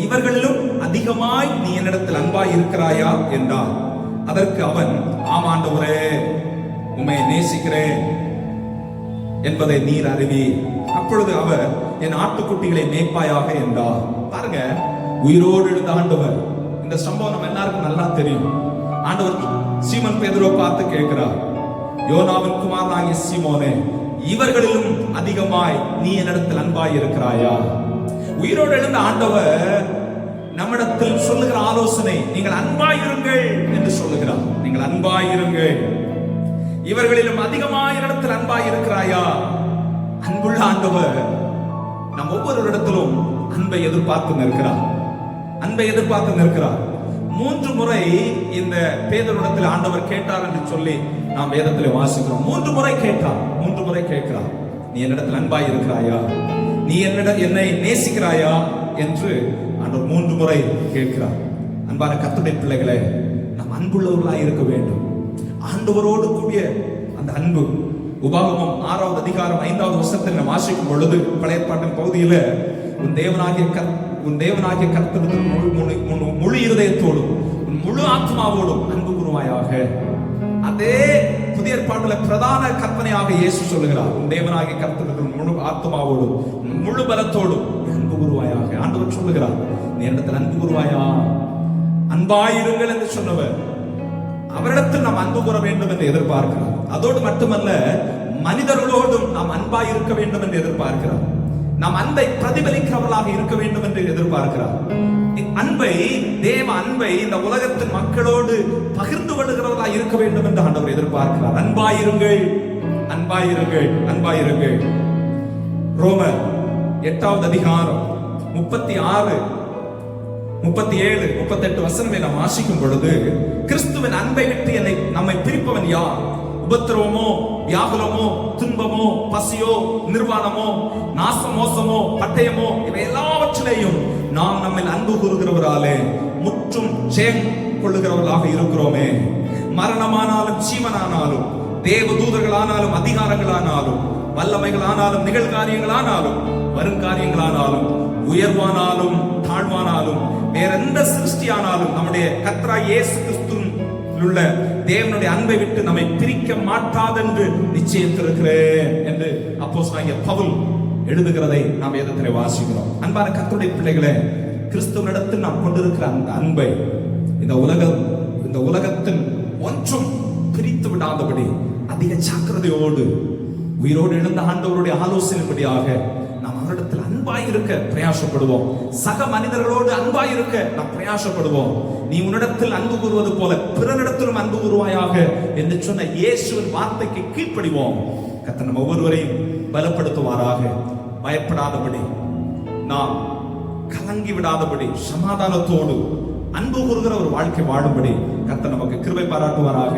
இவர்களிலும் அதிகமாய் நீ என்னிடத்தில் அன்பாய் இருக்கிறாயா என்றார். அதற்கு அவன், ஆம் ஆண்டவரே, உம்மை நேசிக்கிறேன் என்பதை நீர் அறிவி. அப்பொழுது அவர், என் ஆட்டுக்குட்டிகளை மேய்ப்பாயாக என்றார். பாருங்க, உயிரோடு எழுந்த ஆண்டவர். இந்த சம்பவம் நம்ம எல்லாருக்கும் நல்லா தெரியும். ஆண்டவர் சீமோன் பேதுருவை பார்த்து கேட்கிறார், யோனாவின் குமாரனாகிய சீமோனே, இவர்களிலும் அதிகமாய் நீ என்னிடத்தில் அன்பாய் இருக்கிறாயா? உயிரோடு எழுந்த ஆண்டவர் நம்மிடத்தில் சொல்லுகிற ஆலோசனை, நீங்கள் அன்பாயிருங்கள் என்று சொல்லுகிறார். நீங்கள் அன்பாயிருங்கள். இவர்களிலும் அதிகமாய் என்னிடத்தில் அன்பாய் இருக்கிறாயா? அன்புள்ள ஆண்டவர் நம் ஒவ்வொருவரிடத்திலும் அன்பை எதிர்பார்த்து நிற்கிறார். 3 முறை இந்த பேதுருவிடத்தில் ஆண்டவர் கேட்டார் என்று சொல்லி நாம் வேதத்தில் வாசிக்கிறோம். 3 முறை கேட்கிறார். நீ என்னிடத்தில் அன்பாய் இருக்கிறாயா? நீ என்னை நேசிக்கிறாயா என்று ஆண்டவர் 3 முறை கேட்கிறார். அன்பான கர்த்தருடைய பிள்ளைகளே, நாம் அன்புள்ளவர்களாய் இருக்க வேண்டும். ஆண்டவரோடு கூடிய அந்த அன்பு. உபாகமம் 6வது அதிகாரம் 5வது வசனத்தில் நாம் வாசிக்கும் பொழுது, பழைய ஏற்பாட்டின் பகுதியில், உன் தேவனாகிய கர்த்தருக்கு முழு இருதயத்தோடும் முழு ஆத்மாவோடும் அன்பு கூறுவாயாக. அதே புதிய ஏற்பாட்டில் பிரதான கற்பனையாக இயேசு சொல்லுகிறார், உன் தேவனாகிய கர்த்தருக்கு முழு ஆத்மாவோடும் முழு பலத்தோடும் அன்பு கூறுவாயாக. ஆண்டவர் சொல்லுகிறார், நீ என்னிடத்தில் அன்பு கூறுவாயா? அன்பாயிருங்கள் என்று சொன்னவர் அவரிடத்தில் நாம் அன்பு கூற வேண்டும் என்று எதிர்பார்க்கிறார். அதோடு மட்டுமல்ல, மனிதர்களோடும் நாம் அன்பாய் இருக்க வேண்டும் என்று எதிர்பார்க்கிறார். நாம் அன்பை பிரதிபலிக்கிறவர்களாக இருக்க வேண்டும் என்று எதிர்பார்க்கிறார். தேவ அன்பை இந்த உலகத்தின் மக்களோடு பகிர்ந்து கொள்ளுகிறவர்களாக இருக்க வேண்டும் என்று ஆண்டவர் எதிர்பார்க்கிறார். அன்பாயிருங்கள். ரோமர் 8வது அதிகாரம் 36, 37, 38 வசனங்களை நாம் வாசிக்கும் பொழுது, கிறிஸ்துவின் அன்பை விட்டு நம்மை பிரிப்பவன் யார்? உபத்திரவமோ, வியாகுலமோ, துன்பமோ, பசியோ, நிர்வாணமோ, நாசமோசமோ, பட்டயமோ, இவை எல்லாவற்றிலேயும் நாம் நம்மில் அன்பு கூறுகிறவராலே முற்றும் ஜெயம் கொள்ளுகிறவர்களாக இருக்கிறோமே. மரணமானாலும் ஜீவனானாலும், தேவதூதர்களானாலும், அதிகாரங்களானாலும், வல்லமைகளானாலும், நிகழ்காரியங்களானாலும், வருங்காரியங்களானாலும், உயர்வானாலும் தாழ்வானாலும், வேற எந்த சிருஷ்டியானாலும் நம்முடைய கர்த்தராகிய இயேசு கிறிஸ்துவில் உள்ள தேவனுடைய அன்பை விட்டு நம்மை பிரிக்க மாட்டாதென்று நிச்சயித்திருக்கிறேன் என்று அப்போஸ்தலனாகிய பவுல் எழுதுகிறதை நாம் வேதத்திலே வாசிக்கிறோம். அன்பான கர்த்தருடைய பிள்ளைகளே, கிறிஸ்துவனிடத்தில் நாம் கொண்டிருக்கிற அந்த அன்பை இந்த உலகத்தில் ஒன்றும் பிரித்து விடாதபடி அதிக ஜாக்கிரதையோடு உயிரோடு எழுந்த ஆண்டவருடைய ஆலோசனைப்படியாக நாம் அவரிடத்தில் அன்பாய் இருக்க பிரயாசப்படுவோம். சக மனிதர்களோடு அன்பாய் இருக்க நாம் பிரயாசப்படுவோம். நீ உன்னிடத்தில் அன்பு கூறுவது போல பிறனிடத்திலும் அன்பு கூறுவாயாக என்று சொன்ன இயேசுவின் வார்த்தைக்கு கீழ்ப்படிவோம். கர்த்தர் நம்ம ஒவ்வொருவரையும் பலப்படுத்துவாராக. பயப்படாதபடி, நாம் கலங்கி விடாதபடி, சமாதானத்தோடு அன்பு கூறுகிற ஒரு வாழ்க்கை வாழும்படி கர்த்தர் நமக்கு கிருபை பாராட்டுவாராக.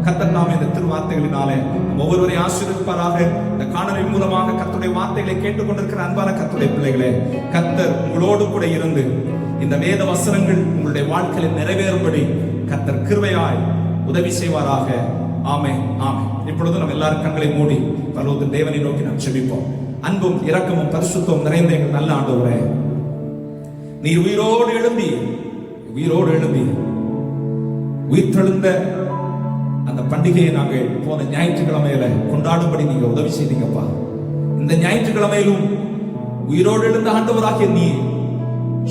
கர்த்தர் நாம் இந்த திருவார்த்தைகளினாலே ஒவ்வொருவரையும் ஆசீர்வதிப்பாராக. இந்த காணொளி மூலமாக கர்த்தருடைய வார்த்தைகளை கேட்டுக்கொண்டிருக்கிற அன்பான கர்த்தருடைய பிள்ளைகளே, கர்த்தர் உங்களோடு கூட இருந்து இந்த வேத வசனங்கள் உங்களுடைய வாழ்க்கையில் நிறைவேறும்படி கர்த்தர் கிருபையாய் உதவி செய்வாராக. ஆமென். இப்பொழுது நம்ம எல்லாரும் கண்களை மூடி பரலோக தேவனை நோக்கி நாம் ஜெபிப்போம். அன்பும் இரக்கமும் பரிசுத்தமும் நிறைந்த எங்கள் நல்ல ஆண்டவரே, நீர் உயிரோடு எழும்பி உயிர்த்தெழுந்த அந்த பண்டிகையை நாங்கள் போன ஞாயிற்றுக்கிழமையில கொண்டாடும்படி நீங்க உதவி செய்தீங்கப்பா. இந்த ஞாயிற்றுக்கிழமையிலும் உயிரோடு எழுந்த ஆண்டவராகிய நீ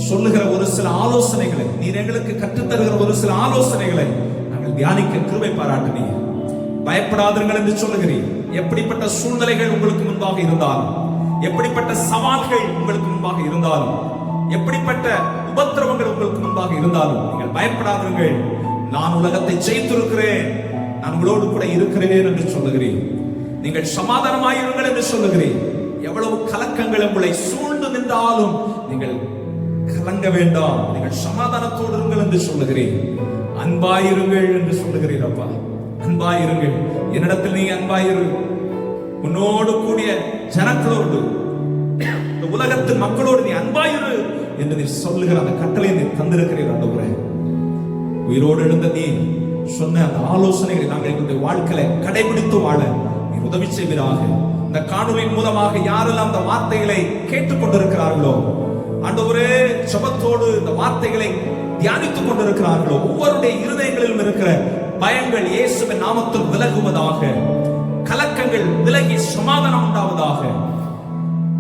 சொல்லுகிற ஒரு சில ஆலோசனைகளை, நீர் எங்களுக்கு கற்றுத்தருகிற ஒரு சில ஆலோசனைகளை நாங்கள் தியானிக்க கிருபை பாராட்டினீர். பயப்படாதீர்கள் என்று சொல்லுகிறீர். எப்படிப்பட்ட சூழ்நிலைகள் உங்களுக்கு முன்பாக இருந்தாலும், எப்படிப்பட்ட சவால்கள் உங்களுக்கு முன்பாக இருந்தாலும், எப்படிப்பட்ட உபத்திரவங்கள் உங்களுக்கு முன்பாக இருந்தாலும் நீங்கள் பயப்படாதீர்கள். நான் உலகத்தை ஜெயித்திருக்கிறேன், நான் உங்களோடு கூட இருக்கிறேன் என்று சொல்லுகிறேன். நீங்கள் சமாதானமாயிருங்கள் என்று சொல்லுகிறேன். எவ்வளவு கலக்கங்கள் உங்களை சூழ்ந்து நின்றாலும் நீங்கள் கலங்க வேண்டாம், நீங்கள் சமாதானத்தோடு இருங்கள் என்று சொல்லுகிறேன். அன்பாயிருங்கள் என்று சொல்லுகிறீர் அப்பா. அன்பாயிருங்கள், என்னிடத்தில் நீ அன்பாயிரு. உன்னோடு கூடிய ஜனங்களோடு, இந்த உலகத்தின் மக்களோடு நீ அன்பாயிரு என்று நீ சொல்லுகிற அந்த கட்டளை நீ தந்திருக்கிறீர் ஆண்டவரே. உயிரோடு எழுந்த நீ சொன்ன அந்த ஆலோசனைகளை நாங்கள் எங்களுடைய வாழ்க்கையில கடைபிடித்து வாழ நீ உதவி செய்வீராக. இந்த காணொலியின் மூலமாக யாரெல்லாம் அந்த வார்த்தைகளை கேட்டுக் கொண்டிருக்கிறார்களோ ஆண்டவரே, ஜெபத்தோடு இந்த வார்த்தைகளை தியானித்துக் கொண்டிருக்கிறார்களோ, ஒவ்வொருடைய இருதயங்களிலும் இருக்கிற பயங்கள் இயேசுவின் நாமத்தில் விலகுவதாக, கலக்கங்கள் விலகி சமாதானம் உண்டாவதாக,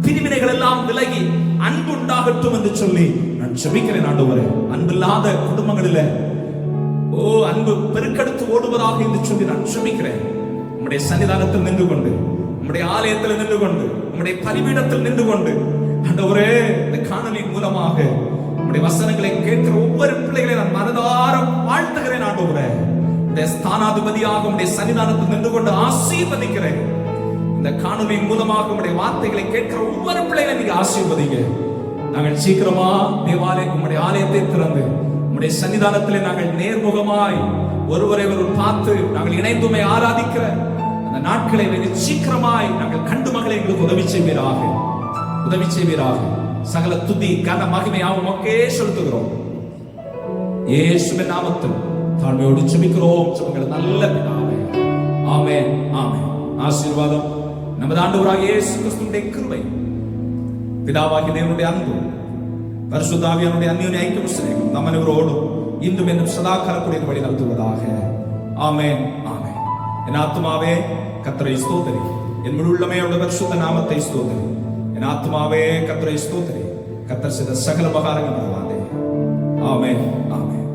பிரிவினைகள் எல்லாம் விலகி அன்பு உண்டாகட்டும் என்று சொல்லி நான் ஜெபிக்கிறேன் ஆண்டவரே. அன்பில்லாத குடும்பங்களில் அன்பு பெருக்கெடுத்து ஓடுவதாக என்று சொல்லி நான் ஜெபிக்கிறேன். உம்முடைய சன்னிதானத்தில் நின்று கொண்டு, உம்முடைய ஆலயத்தில் நின்று கொண்டு, உம்முடைய பலிபீடத்தில் நின்று கொண்டு ஆண்டவரே, இந்த காணொலியின் மூலமாக உம்முடைய வசனங்களை கேட்கிற ஒவ்வொரு பிள்ளைகளை நான் மனதார வாழ்த்துகிறேன் ஆண்டவரே. உம்முடைய ஸ்தானாதிபதியாக உம்முடைய சன்னிதானத்தில் நின்று கொண்டு ஆசீர்வதிக்கிறேன். இந்த காணொலியின் மூலமாக உம்முடைய வார்த்தைகளை கேட்கிற ஒவ்வொரு பிள்ளைகளை நீங்க ஆசீர்வதிங்க. நாங்கள் சீக்கிரமா தேவாலயம் உம்முடைய ஆலயத்தை திறந்து உம்முடைய சன்னிதானத்திலே நாங்கள் நேர்முகமாய் ஒருவரை ஒருவர் பார்த்து நாங்கள் இணைந்துமை ஆராதிக்கிற அந்த நாட்களை வெகு சீக்கிரமாய் நாங்கள் கண்டு மகளை எங்களுக்கு உதவி செய்வீராக. சகல துதி கன மகிமையாவும் மக்கே செலுத்துகிறோம். இயேசுவின் நாமத்தில் தாழ்மையோடு ஜெபிக்கிறோம் உங்கள் நல்ல பிதாவே. ஆமென், ஆமென். ஆசீர்வாதம் நமது ஆண்டவராகிய இயேசு கிறிஸ்துவின் கிருபை, பிதாவாகிய தேவனுடைய அன்பு, பரிசுத்த ஆவியானவருடைய அந்யோன்ய ஐக்கியம் சிநேகம் நம் அனைவரோடும் இன்றும் என்னும் சதா காலக்கூடிய வழி நடத்துவதாக. ஆமென், ஆமென். என் ஆத்துமாவே கர்த்தரை ஸ்தோத்திரி, என் முழு உள்ளமே அவருடைய பரிசுத்த நாமத்தை ஸ்தோத்திரி. என் ஆத்துமாவே கர்த்தரை ஸ்தோத்திரி, கர்த்தர் செய்த சகல உபகாரங்கள் மறவாதே. ஆமென், ஆமென்.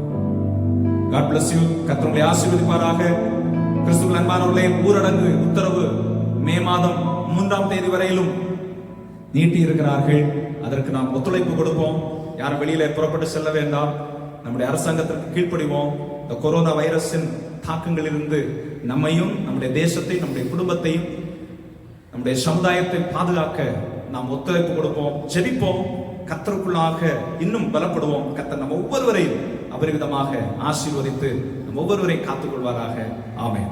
God bless you. கர்த்தர் உங்களை ஆசீர்வதிப்பாராக. கிறிஸ்துவின் அன்பானவர்களே, ஊரடங்கு உத்தரவு மே மாதம் 3ஆம் தேதி வரையிலும் நீட்டி இருக்கிறார்கள். அதற்கு நாம் ஒத்துழைப்பு கொடுப்போம். யாரும் வெளியில புறப்பட்டு செல்ல வேண்டாம். நம்முடைய அரசாங்கத்திற்கு கீழ்ப்படிவோம். இந்த கொரோனா வைரஸின் தாக்கங்களிலிருந்து நம்மையும், நம்முடைய தேசத்தையும், நம்முடைய குடும்பத்தையும், நம்முடைய சமுதாயத்தை பாதுகாக்க நாம் ஒத்துழைப்பு கொடுப்போம். ஜெபிப்போம். கர்த்தருக்குள்ளாக இன்னும் பலப்படுவோம். கர்த்தர் நம்ம ஒவ்வொருவரையும் அபரிவிதமாக ஆசீர்வதித்து நம் ஒவ்வொருவரை காத்துக்கொள்வாராக. ஆமென்.